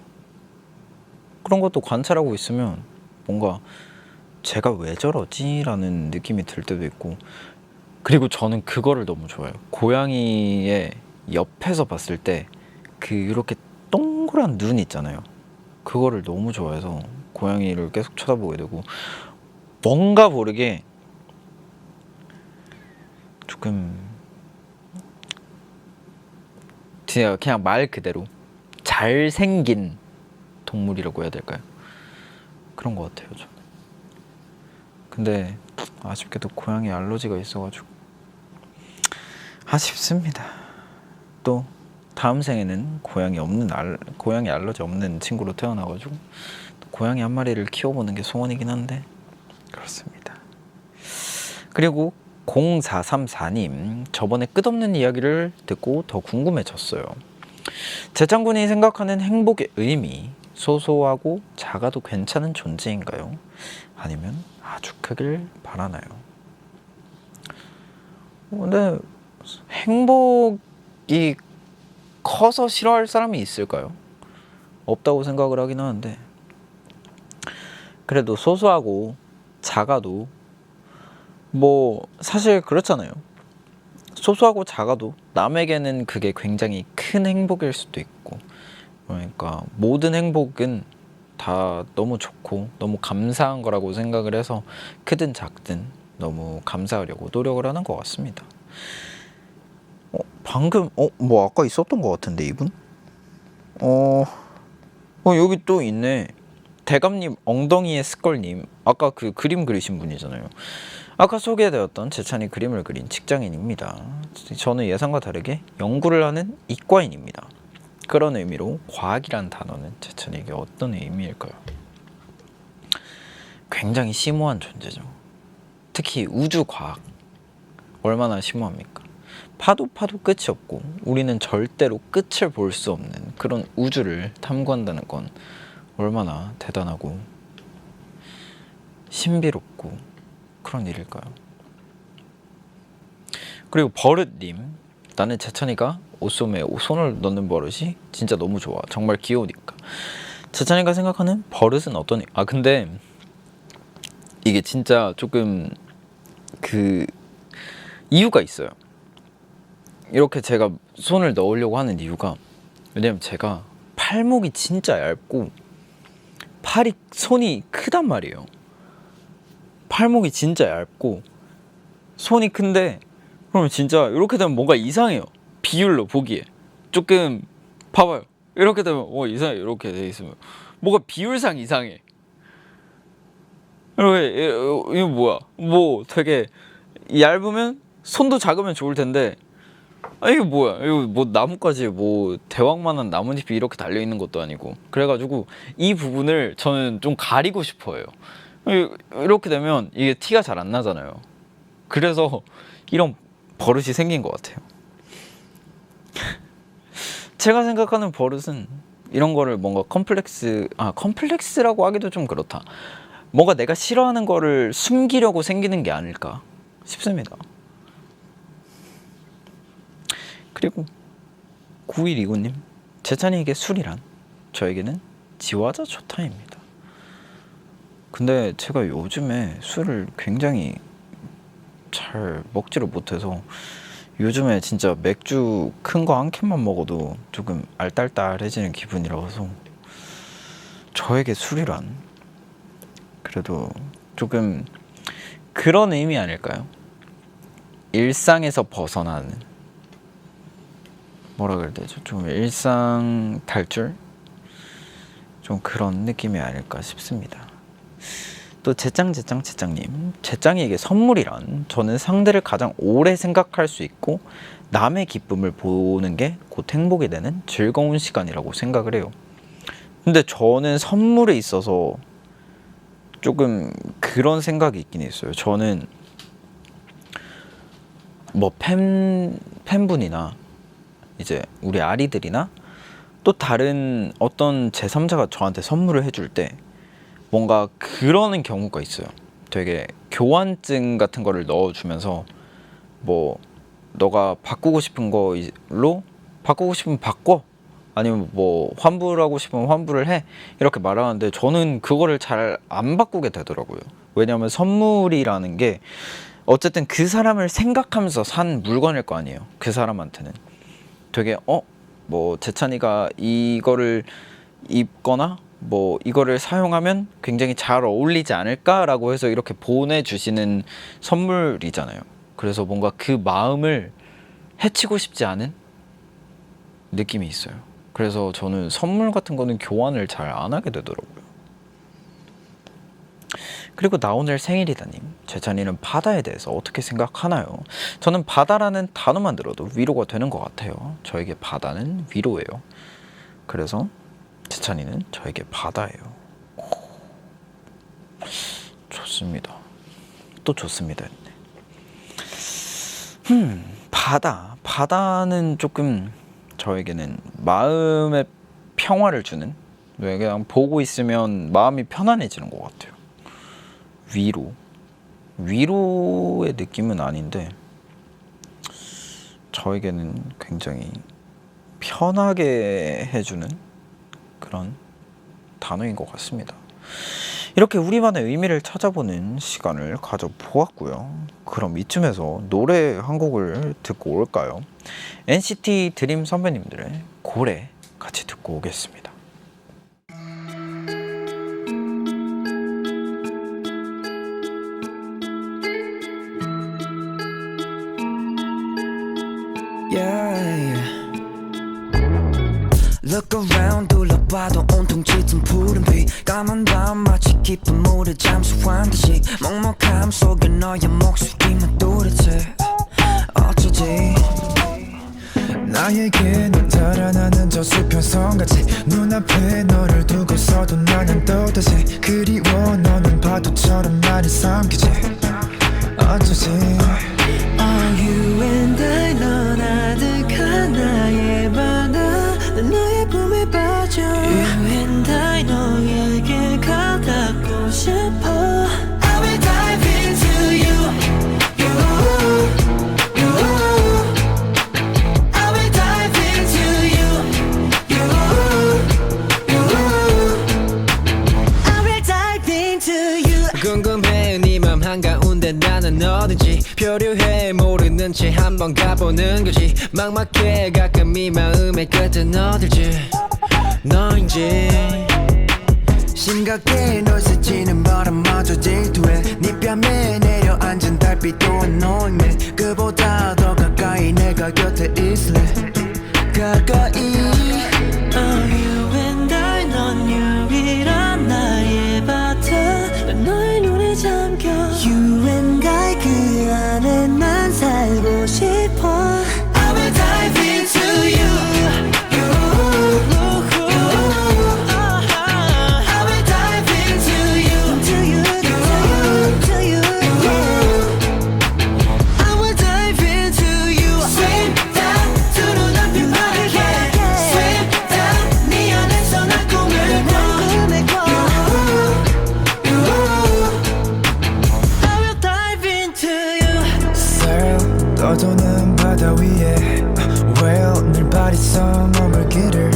그런 것도 관찰하고 있으면 뭔가 제가 왜 저러지? 라는 느낌이 들 때도 있고, 그리고 저는 그거를 너무 좋아해요. 고양이의 옆에서 봤을 때 그 이렇게 동그란 눈 있잖아요. 그거를 너무 좋아해서 고양이를 계속 쳐다보게 되고, 뭔가 모르게 조금 진짜 그냥 말 그대로 잘생긴 동물이라고 해야 될까요? 그런 것 같아요 저는. 근데 아쉽게도 고양이 알러지가 있어가지고 아쉽습니다. 또 다음 생에는 고양이 알러지 없는 친구로 태어나가지고 또 고양이 한 마리를 키워보는 게 소원이긴 한데 그렇습니다. 그리고 0434님, 저번에 끝없는 이야기를 듣고 더 궁금해졌어요. 재창군이 생각하는 행복의 의미, 소소하고 작아도 괜찮은 존재인가요? 아니면 아주 크길 바라나요? 근데 행복이 커서 싫어할 사람이 있을까요? 없다고 생각을 하긴 하는데, 그래도 소소하고 작아도 뭐 사실 그렇잖아요. 소소하고 작아도 남에게는 그게 굉장히 큰 행복일 수도 있고, 그러니까 모든 행복은 다 너무 좋고 너무 감사한 거라고 생각을 해서 크든 작든 너무 감사하려고 노력을 하는 것 같습니다. 방금 뭐 아까 있었던 것 같은데 이분? 여기 또 있네. 대감님 엉덩이의 스컬님, 아까 그 그림 그리신 분이잖아요. 아까 소개되었던 재찬이 그림을 그린 직장인입니다. 저는 예상과 다르게 연구를 하는 이과인입니다. 그런 의미로 과학이란 단어는 재찬이에게 어떤 의미일까요? 굉장히 심오한 존재죠. 특히 우주과학 얼마나 심오합니까? 파도 끝이 없고 우리는 절대로 끝을 볼 수 없는 그런 우주를 탐구한다는 건 얼마나 대단하고 신비롭고 그런 일일까요? 그리고 버릇님, 나는 재찬이가 옷소매에 손을 넣는 버릇이 진짜 너무 좋아. 정말 귀여우니까. 재찬이가 생각하는 버릇은 어떤? 근데 이게 진짜 조금 그 이유가 있어요. 이렇게 제가 손을 넣으려고 하는 이유가, 왜냐면 제가 팔목이 진짜 얇고 손이 크단 말이에요. 팔목이 진짜 얇고 손이 큰데, 그러면 진짜 이렇게 되면 뭔가 이상해요. 비율로 보기에 조금 봐봐요. 이렇게 되면 이상해. 이렇게 돼 있으면 뭔가 비율상 이상해. 이거 뭐야? 뭐 되게 얇으면 손도 작으면 좋을 텐데, 이게 뭐야? 이거 뭐 나뭇가지에 뭐 대왕만한 나뭇잎이 이렇게 달려 있는 것도 아니고. 그래가지고 이 부분을 저는 좀 가리고 싶어요. 이렇게 되면 이게 티가 잘 안 나잖아요. 그래서 이런 버릇이 생긴 것 같아요. 제가 생각하는 버릇은 이런 거를 뭔가 컴플렉스라고 하기도 좀 그렇다. 뭔가 내가 싫어하는 거를 숨기려고 생기는 게 아닐까 싶습니다. 그리고 9129님, 재찬이에게 술이란 저에게는 지화자 조타입니다. 근데 제가 요즘에 술을 굉장히 잘 먹지를 못해서 요즘에 진짜 맥주 큰 거 한 캔만 먹어도 조금 알딸딸해지는 기분이라서, 저에게 술이란 그래도 조금 그런 의미 아닐까요? 일상에서 벗어나는, 뭐라 그래야 되죠? 좀 일상 탈출? 좀 그런 느낌이 아닐까 싶습니다. 또 재짱님, 재짱이에게 선물이란 저는 상대를 가장 오래 생각할 수 있고 남의 기쁨을 보는 게 곧 행복이 되는 즐거운 시간이라고 생각을 해요. 근데 저는 선물에 있어서 조금 그런 생각이 있긴 있어요. 저는 뭐 팬분이나 이제 우리 아리들이나 또 다른 어떤 제3자가 저한테 선물을 해줄 때 뭔가 그러는 경우가 있어요. 되게 교환증 같은 거를 넣어주면서 뭐 너가 바꾸고 싶은 걸로 바꾸고 싶으면 바꿔, 아니면 뭐 환불하고 싶으면 환불을 해, 이렇게 말하는데 저는 그거를 잘 안 바꾸게 되더라고요. 왜냐하면 선물이라는 게 어쨌든 그 사람을 생각하면서 산 물건일 거 아니에요. 그 사람한테는 되게 뭐 재찬이가 이거를 입거나 뭐 이거를 사용하면 굉장히 잘 어울리지 않을까라고 해서 이렇게 보내주시는 선물이잖아요. 그래서 뭔가 그 마음을 해치고 싶지 않은 느낌이 있어요. 그래서 저는 선물 같은 거는 교환을 잘 안 하게 되더라고요. 그리고 나 오늘 생일이다님, 재찬이는 바다에 대해서 어떻게 생각하나요? 저는 바다라는 단어만 들어도 위로가 되는 것 같아요. 저에게 바다는 위로예요. 그래서 재찬이는 저에게 바다예요. 좋습니다. 또 좋습니다. 바다는 조금 저에게는 마음의 평화를 주는, 그냥 보고 있으면 마음이 편안해지는 것 같아요. 위로의 느낌은 아닌데 저에게는 굉장히 편하게 해주는 그런 단어인 것 같습니다. 이렇게 우리만의 의미를 찾아보는 시간을 가져보았고요. 그럼 이쯤에서 노래 한 곡을 듣고 올까요? NCT 드림 선배님들의 고래 같이 듣고 오겠습니다. Look around 둘러봐도 온통 짙은 푸른 빛 까만 밤 마치 깊은 물에 잠수한 듯이 먹먹함 속에 너의 목소리만 뚜렷해 어쩌지 나에게는 달아나는 저 수평선같이 눈앞에 너를 두고서도 나는 또다시 그리워 너는 파도처럼 나를 삼키지 어쩌지 You and I 넌 아득한 나의 바다 난 너의 품에 빠져 You and I 너에게 가닿고 싶어 I will dive into you I will dive into you I will dive into you 궁금해 네 맘 한가운데 나는 어딘지 표류해 모르는 채 한번 가보는 거지 막막해 가끔 이 마음의 끝은 어딜지 너인지 심각해 널 스치는 바람마저 질투해 네 뺨에 내려앉은 달빛 또한 너이네 그보다 더 가까이 내가 곁에 있을래 가까이 You and I 넌 유일한 나의 바다 난 너의 눈에 잠겨 You and I 그 안에 난 살고 싶어 I will dive into you 떠도는 바다 위에 Well 늘 바리성 머물기를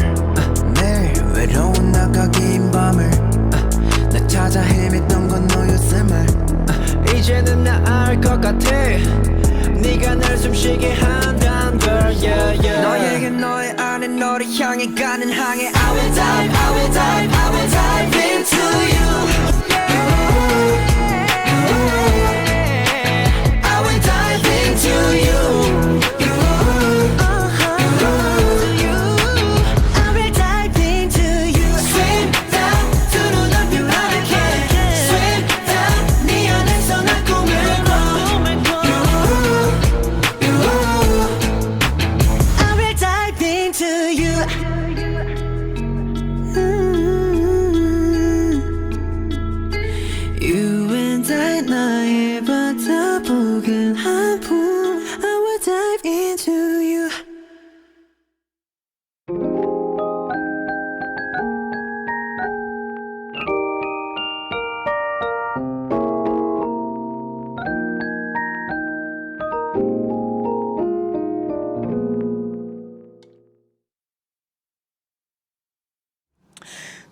매일 외로운 나가 긴 밤을 나 찾아 헤맸던 건 너였음을 이제는 나 알 것 같아 네가 날 숨쉬게 한단 걸 yeah, yeah. 너에게 너의 안에 너를 향해 가는 항해 I will dive, I will dive, I will dive into you I will dive into you I will dive into you Swim down 두 눈앞이 하얗게 Swim down 네 안에서 날 꿈을 꿔 I will dive into you You and I 나의 바다 포근한 품 I will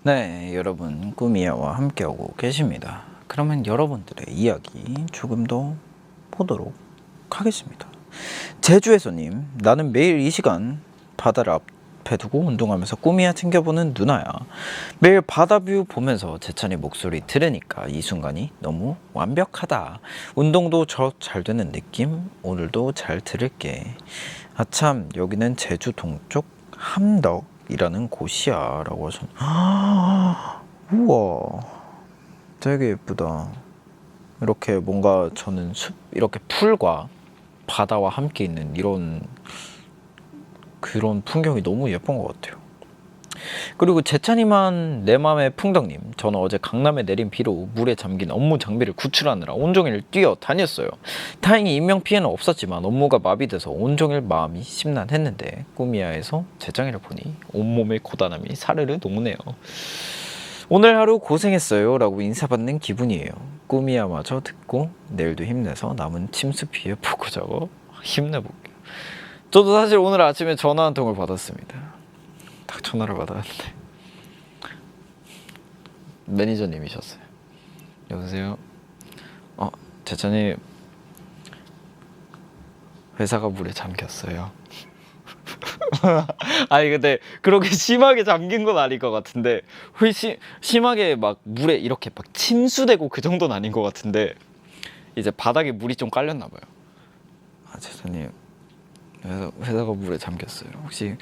네, 여러분 꾸미야와 함께하고 계십니다. 그러면 여러분들의 이야기 조금 더 보도록 하겠습니다. 제주에서님, 나는 매일 이 시간 바다를 앞에 두고 운동하면서 꾸미야 챙겨보는 누나야. 매일 바다뷰 보면서 재찬이 목소리 들으니까 이 순간이 너무 완벽하다. 운동도 저 잘 되는 느낌. 오늘도 잘 들을게. 아참, 여기는 제주 동쪽 함덕이라는 곳이야 라고 하셨. 우와, 되게 예쁘다. 이렇게 뭔가 저는 숲, 이렇게 풀과 바다와 함께 있는 이런 그런 풍경이 너무 예쁜 것 같아요. 그리고 제찬이만 내 맘의 풍덕님, 저는 어제 강남에 내린 비로 물에 잠긴 업무 장비를 구출하느라 온종일 뛰어다녔어요. 다행히 인명피해는 없었지만 업무가 마비돼서 온종일 마음이 심란했는데 꾸미야에서 제장이를 보니 온몸의 고단함이 사르르 녹네요. 오늘 하루 고생했어요 라고 인사받는 기분이에요. 꾸미야마저 듣고 내일도 힘내서 남은 침수 피해 보고 자고 힘내볼게요. 저도 사실 오늘 아침에 전화 한 통을 받았습니다. 딱 전화를 받았는데 매니저님이셨어요. 여보세요? 제찬이 회사가 물에 잠겼어요. 아니 근데 그렇게 심하게 잠긴 건 아닐 것 같은데 심하게 막 물에 이렇게 막 침수되고 그 정도는 아닌 것 같은데 이제 바닥에 물이 좀 깔렸나 봐요. 제찬이 회사가 물에 잠겼어요. 혹시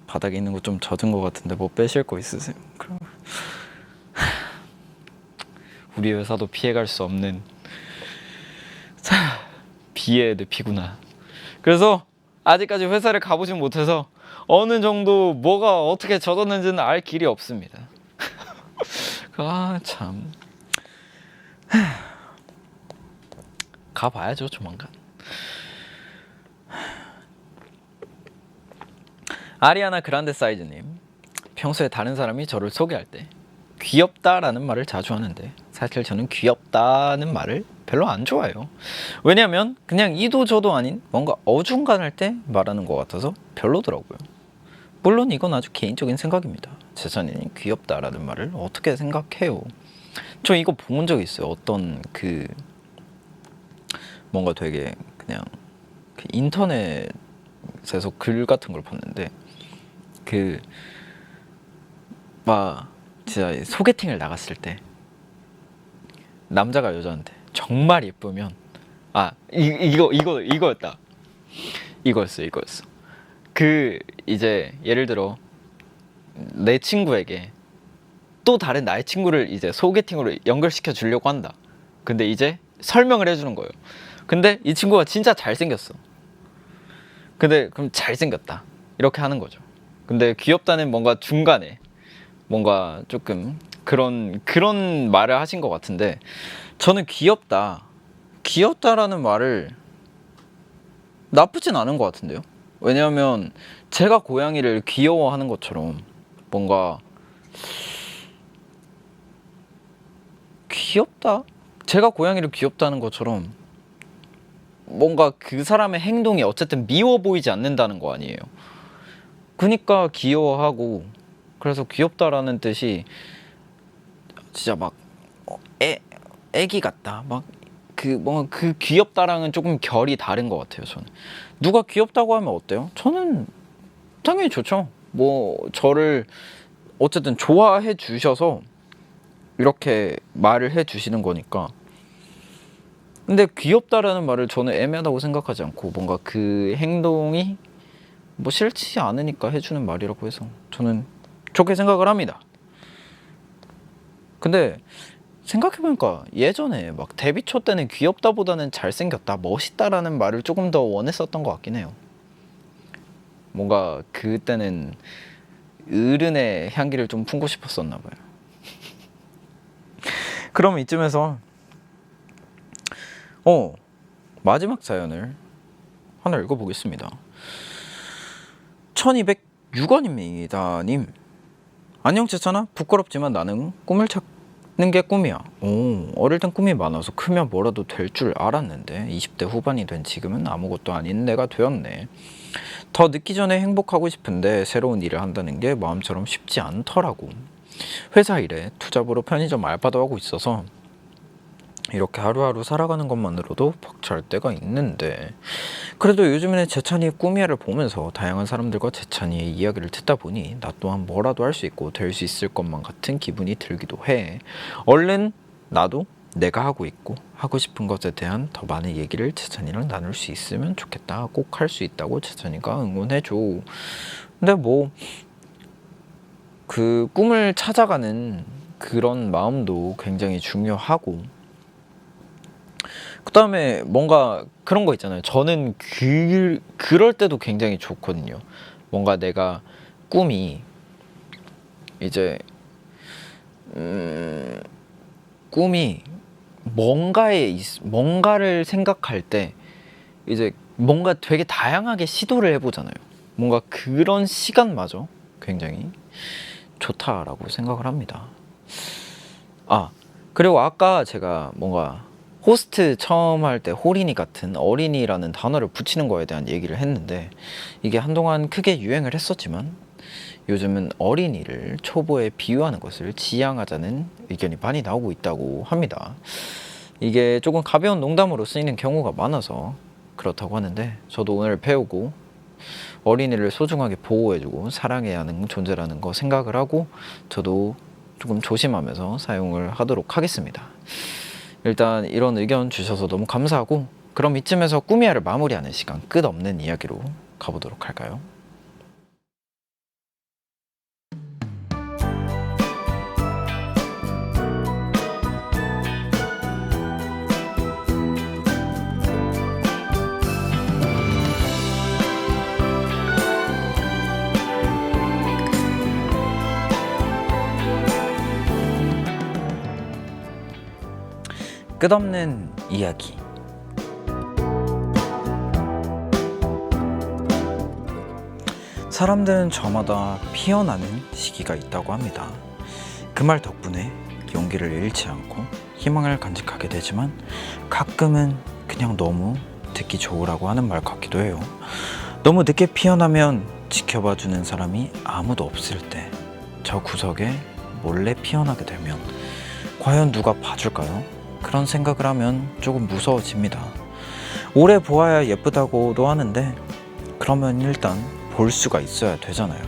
바닥에 있는 거 좀 젖은 것 같은데 뭐 빼실 거 있으세요? 그럼 우리 회사도 피해갈 수 없는 비의 늪이구나. 그래서 아직까지 회사를 가보진 못해서 어느 정도 뭐가 어떻게 젖었는지는 알 길이 없습니다. 참 가봐야죠 조만간. 아리아나 그란데 사이즈님, 평소에 다른 사람이 저를 소개할 때 귀엽다라는 말을 자주 하는데 사실 저는 귀엽다는 말을 별로 안 좋아해요. 왜냐면 그냥 이도 저도 아닌 뭔가 어중간할 때 말하는 것 같아서 별로더라고요. 물론 이건 아주 개인적인 생각입니다. 제찬이는 귀엽다라는 말을 어떻게 생각해요? 저 이거 본 적 있어요. 어떤 그 뭔가 되게 그냥 그 인터넷에서 글 같은 걸 봤는데 그 막 진짜 소개팅을 나갔을 때 남자가 여자한테 정말 예쁘면 이거였다. 이거였어. 그 이제 예를 들어 내 친구에게 또 다른 나의 친구를 이제 소개팅으로 연결시켜 주려고 한다. 근데 이제 설명을 해주는 거예요. 근데 이 친구가 진짜 잘생겼어. 근데 그럼 잘생겼다 이렇게 하는 거죠. 근데 귀엽다는 뭔가 중간에 뭔가 조금 그런 말을 하신 것 같은데 저는 귀엽다라는 말을 나쁘진 않은 것 같은데요. 왜냐하면 제가 고양이를 귀여워하는 것처럼 뭔가 귀엽다? 제가 고양이를 귀엽다는 것처럼 뭔가 그 사람의 행동이 어쨌든 미워 보이지 않는다는 거 아니에요. 그러니까 귀여워하고, 그래서 귀엽다라는 뜻이 진짜 막 애기 같다, 막 뭔가 그 귀엽다랑은 조금 결이 다른 것 같아요. 저는 누가 귀엽다고 하면 어때요? 저는 당연히 좋죠. 뭐 저를 어쨌든 좋아해 주셔서 이렇게 말을 해 주시는 거니까. 근데 귀엽다라는 말을 저는 애매하다고 생각하지 않고 뭔가 그 행동이 뭐 싫지 않으니까 해주는 말이라고 해서 저는 좋게 생각을 합니다. 근데 생각해보니까 예전에 막 데뷔 초 때는 귀엽다보다는 잘생겼다, 멋있다라는 말을 조금 더 원했었던 것 같긴 해요. 뭔가 그때는 어른의 향기를 좀 품고 싶었었나 봐요. 그럼 이쯤에서 마지막 사연을 하나 읽어보겠습니다. 1206원입니다 님. 안녕 제찬아, 부끄럽지만 나는 꿈을 찾는 게 꿈이야. 어릴 땐 꿈이 많아서 크면 뭐라도 될 줄 알았는데 20대 후반이 된 지금은 아무것도 아닌 내가 되었네. 더 늦기 전에 행복하고 싶은데 새로운 일을 한다는 게 마음처럼 쉽지 않더라고. 회사 일에 투잡으로 편의점 알바도 하고 있어서 이렇게 하루하루 살아가는 것만으로도 벅찰 때가 있는데, 그래도 요즘에는 재찬이의 꿈이야를 보면서 다양한 사람들과 재찬이의 이야기를 듣다 보니 나 또한 뭐라도 할 수 있고 될 수 있을 것만 같은 기분이 들기도 해. 얼른 나도 내가 하고 있고 하고 싶은 것에 대한 더 많은 얘기를 재찬이랑 나눌 수 있으면 좋겠다. 꼭 할 수 있다고 재찬이가 응원해줘. 근데 뭐 그 꿈을 찾아가는 그런 마음도 굉장히 중요하고, 그 다음에 뭔가 그런 거 있잖아요. 저는 그럴 때도 굉장히 좋거든요. 뭔가 내가 꿈이 이제 꿈이 뭔가를 생각할 때 이제 뭔가 되게 다양하게 시도를 해보잖아요. 뭔가 그런 시간마저 굉장히 좋다라고 생각을 합니다. 아, 그리고 아까 제가 뭔가 호스트 처음 할 때 호린이 같은 어린이라는 단어를 붙이는 거에 대한 얘기를 했는데, 이게 한동안 크게 유행을 했었지만 요즘은 어린이를 초보에 비유하는 것을 지양하자는 의견이 많이 나오고 있다고 합니다. 이게 조금 가벼운 농담으로 쓰이는 경우가 많아서 그렇다고 하는데, 저도 오늘 배우고 어린이를 소중하게 보호해주고 사랑해야 하는 존재라는 거 생각을 하고 저도 조금 조심하면서 사용을 하도록 하겠습니다. 일단 이런 의견 주셔서 너무 감사하고, 그럼 이쯤에서 꿈이야를 마무리하는 시간, 끝없는 이야기로 가보도록 할까요? 끝없는 이야기. 사람들은 저마다 피어나는 시기가 있다고 합니다. 그 말 덕분에 용기를 잃지 않고 희망을 간직하게 되지만, 가끔은 그냥 너무 듣기 좋으라고 하는 말 같기도 해요. 너무 늦게 피어나면 지켜봐주는 사람이 아무도 없을 때, 저 구석에 몰래 피어나게 되면 과연 누가 봐줄까요? 그런 생각을 하면 조금 무서워집니다. 오래 보아야 예쁘다고도 하는데, 그러면 일단 볼 수가 있어야 되잖아요.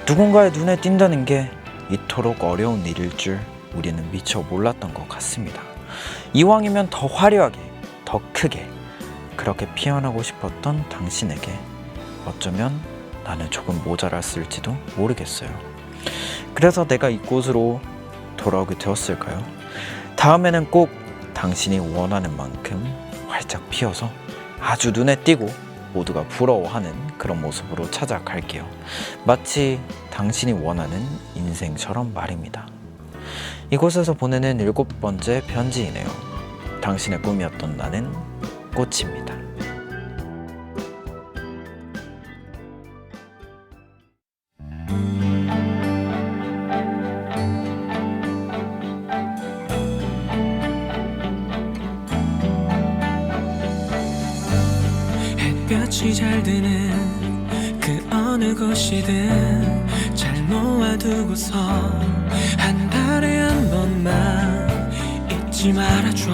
누군가의 눈에 띈다는 게 이토록 어려운 일일 줄 우리는 미처 몰랐던 것 같습니다. 이왕이면 더 화려하게, 더 크게 그렇게 피어나고 싶었던 당신에게 어쩌면 나는 조금 모자랐을지도 모르겠어요. 그래서 내가 이곳으로 돌아오게 되었을까요? 다음에는 꼭 당신이 원하는 만큼 활짝 피어서 아주 눈에 띄고 모두가 부러워하는 그런 모습으로 찾아갈게요. 마치 당신이 원하는 인생처럼 말입니다. 이곳에서 보내는 7번째 편지이네요. 당신의 꿈이었던 나는 꽃입니다. 햇볕이 잘 드는 그 어느 곳이든 잘 모아두고서 한 달에 한 번만 잊지 말아줘.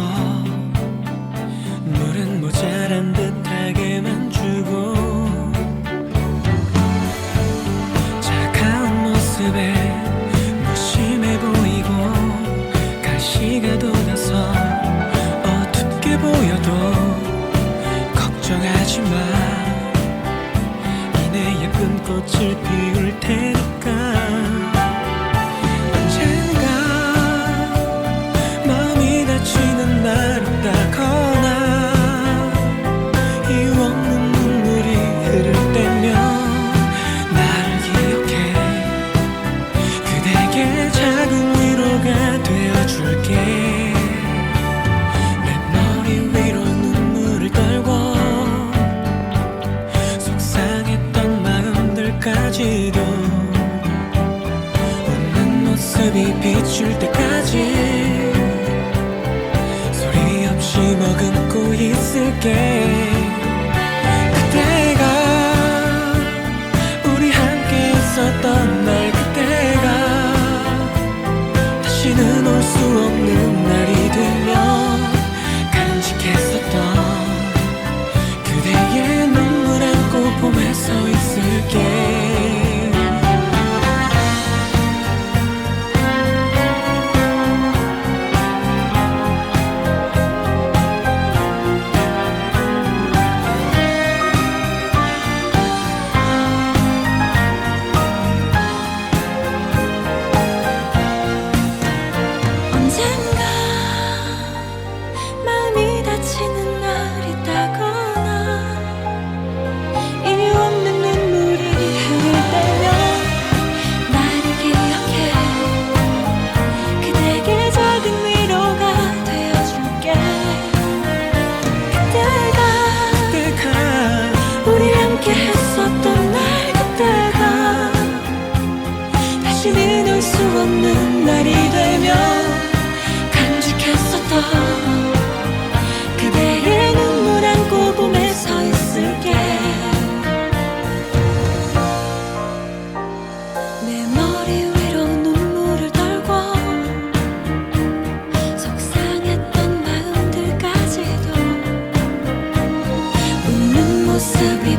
물은 모자란 듯하게만 주고, 차가운 모습에 무심해 보이고 가시가 돋아서 어둡게 보여도 걱정하지 마. 이내 예쁜 꽃을 피울 테니까. 언젠가 마음이 다치는 날 없다거나 이유 없는 눈물이 흐를 때면 나를 기억해. 그대에게 작은 위로가 되어줄게. 까지도 웃는 모습이 비출 때까지 소리 없이 머금고 있을게. 그때가 우리 함께 있었던 날, 그때가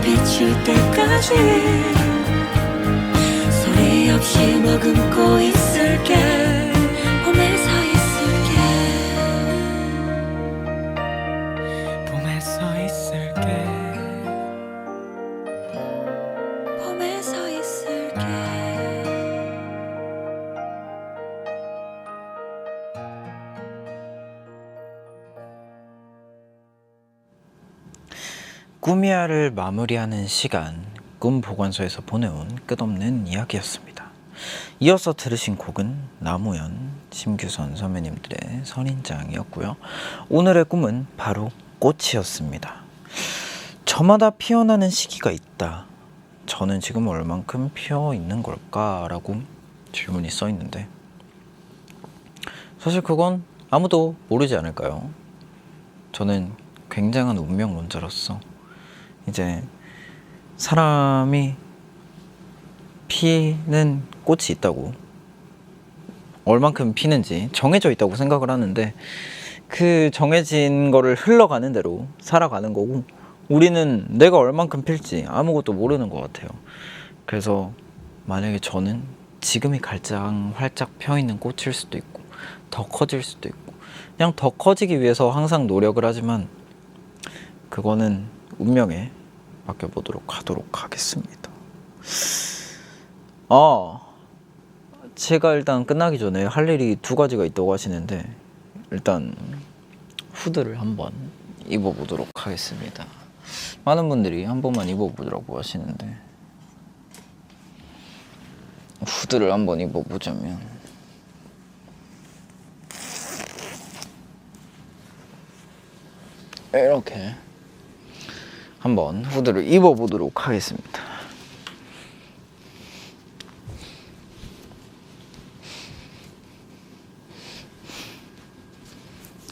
비칠 때까지 소리 없이 머금고 있을게. 봄에 서 있을게. 봄에 서 있을게. 봄에 서 있을게. 꾸미야를 마무리하는 시간, 꿈 보관소에서 보내온 끝없는 이야기였습니다. 이어서 들으신 곡은 나무현, 심규선 선배님들의 선인장이었고요. 오늘의 꿈은 바로 꽃이었습니다. 저마다 피어나는 시기가 있다. 저는 지금 얼만큼 피어 있는 걸까라고 질문이 써 있는데, 사실 그건 아무도 모르지 않을까요? 저는 굉장한 운명론자로서 이제 사람이 피는 꽃이 있다고, 얼만큼 피는지 정해져 있다고 생각을 하는데, 그 정해진 거를 흘러가는 대로 살아가는 거고, 우리는 내가 얼만큼 필지 아무것도 모르는 것 같아요. 그래서 만약에 저는 지금이 가장 활짝 펴있는 꽃일 수도 있고, 더 커질 수도 있고, 그냥 더 커지기 위해서 항상 노력을 하지만 그거는 운명에 맡겨보도록 하도록 하겠습니다. 제가 일단 끝나기 전에 할 일이 2가지가 있다고 하시는데, 일단 후드를 한번 입어보도록 하겠습니다. 많은 분들이 한 번만 입어보라고 하시는데, 후드를 한번 입어보자면, 이렇게 한번 후드를 입어보도록 하겠습니다.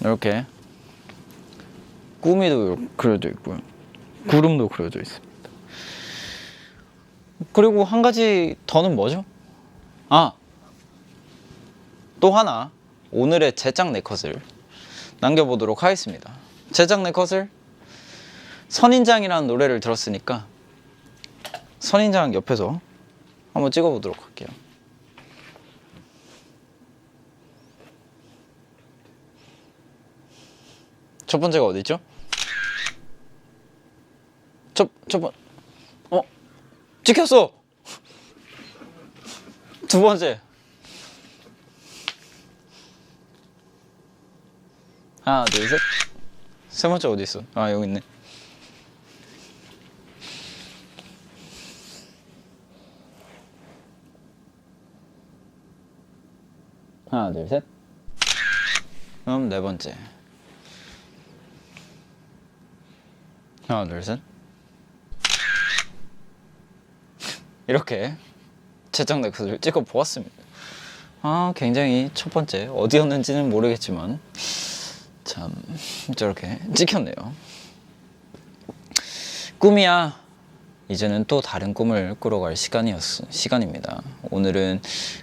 이렇게 꾸미도 그려져 있고요, 구름도 그려져 있습니다. 그리고 한 가지 더는 뭐죠? 또 하나 오늘의 제작 네컷을 남겨보도록 하겠습니다. 제작 네컷을 선인장이라는 노래를 들었으니까 선인장 옆에서 한번 찍어보도록 할게요. 첫 번째가 어디 있죠? 첫 번, 찍혔어. 두 번째. 하나, 둘, 셋. 세 번째 어디 있어? 여기 있네. 하나, 둘, 셋. 그럼 네 번째. 하나, 둘, 셋. 이렇게 제작 네컷을 찍어 보았습니다. 굉장히 첫 번째 어디였는지는 모르겠지만 참 저렇게 찍혔네요. 꿈이야, 이제는 또 다른 꿈을 꾸러갈 시간입니다. 오늘은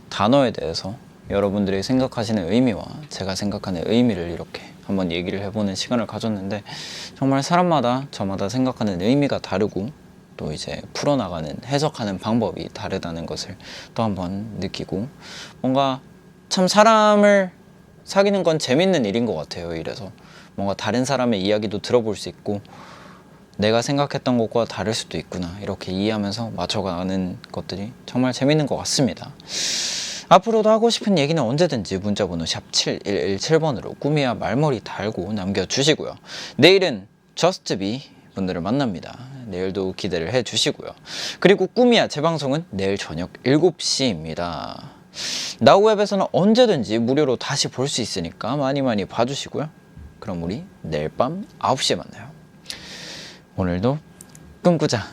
단어에 대해서 여러분들이 생각하시는 의미와 제가 생각하는 의미를 이렇게 한번 얘기를 해보는 시간을 가졌는데, 정말 사람마다 저마다 생각하는 의미가 다르고 또 이제 풀어나가는, 해석하는 방법이 다르다는 것을 또 한번 느끼고, 뭔가 참 사람을 사귀는 건 재밌는 일인 것 같아요. 이래서 뭔가 다른 사람의 이야기도 들어볼 수 있고, 내가 생각했던 것과 다를 수도 있구나, 이렇게 이해하면서 맞춰가는 것들이 정말 재밌는 것 같습니다. 앞으로도 하고 싶은 얘기는 언제든지 문자번호 샵 7117번으로 꿈이야 말머리 달고 남겨주시고요. 내일은 저스트비 분들을 만납니다. 내일도 기대를 해주시고요. 그리고 꿈이야 재방송은 내일 저녁 7시입니다. 나우웹에서는 언제든지 무료로 다시 볼 수 있으니까 많이 봐주시고요. 그럼 우리 내일 밤 9시에 만나요. 오늘도 꿈꾸자.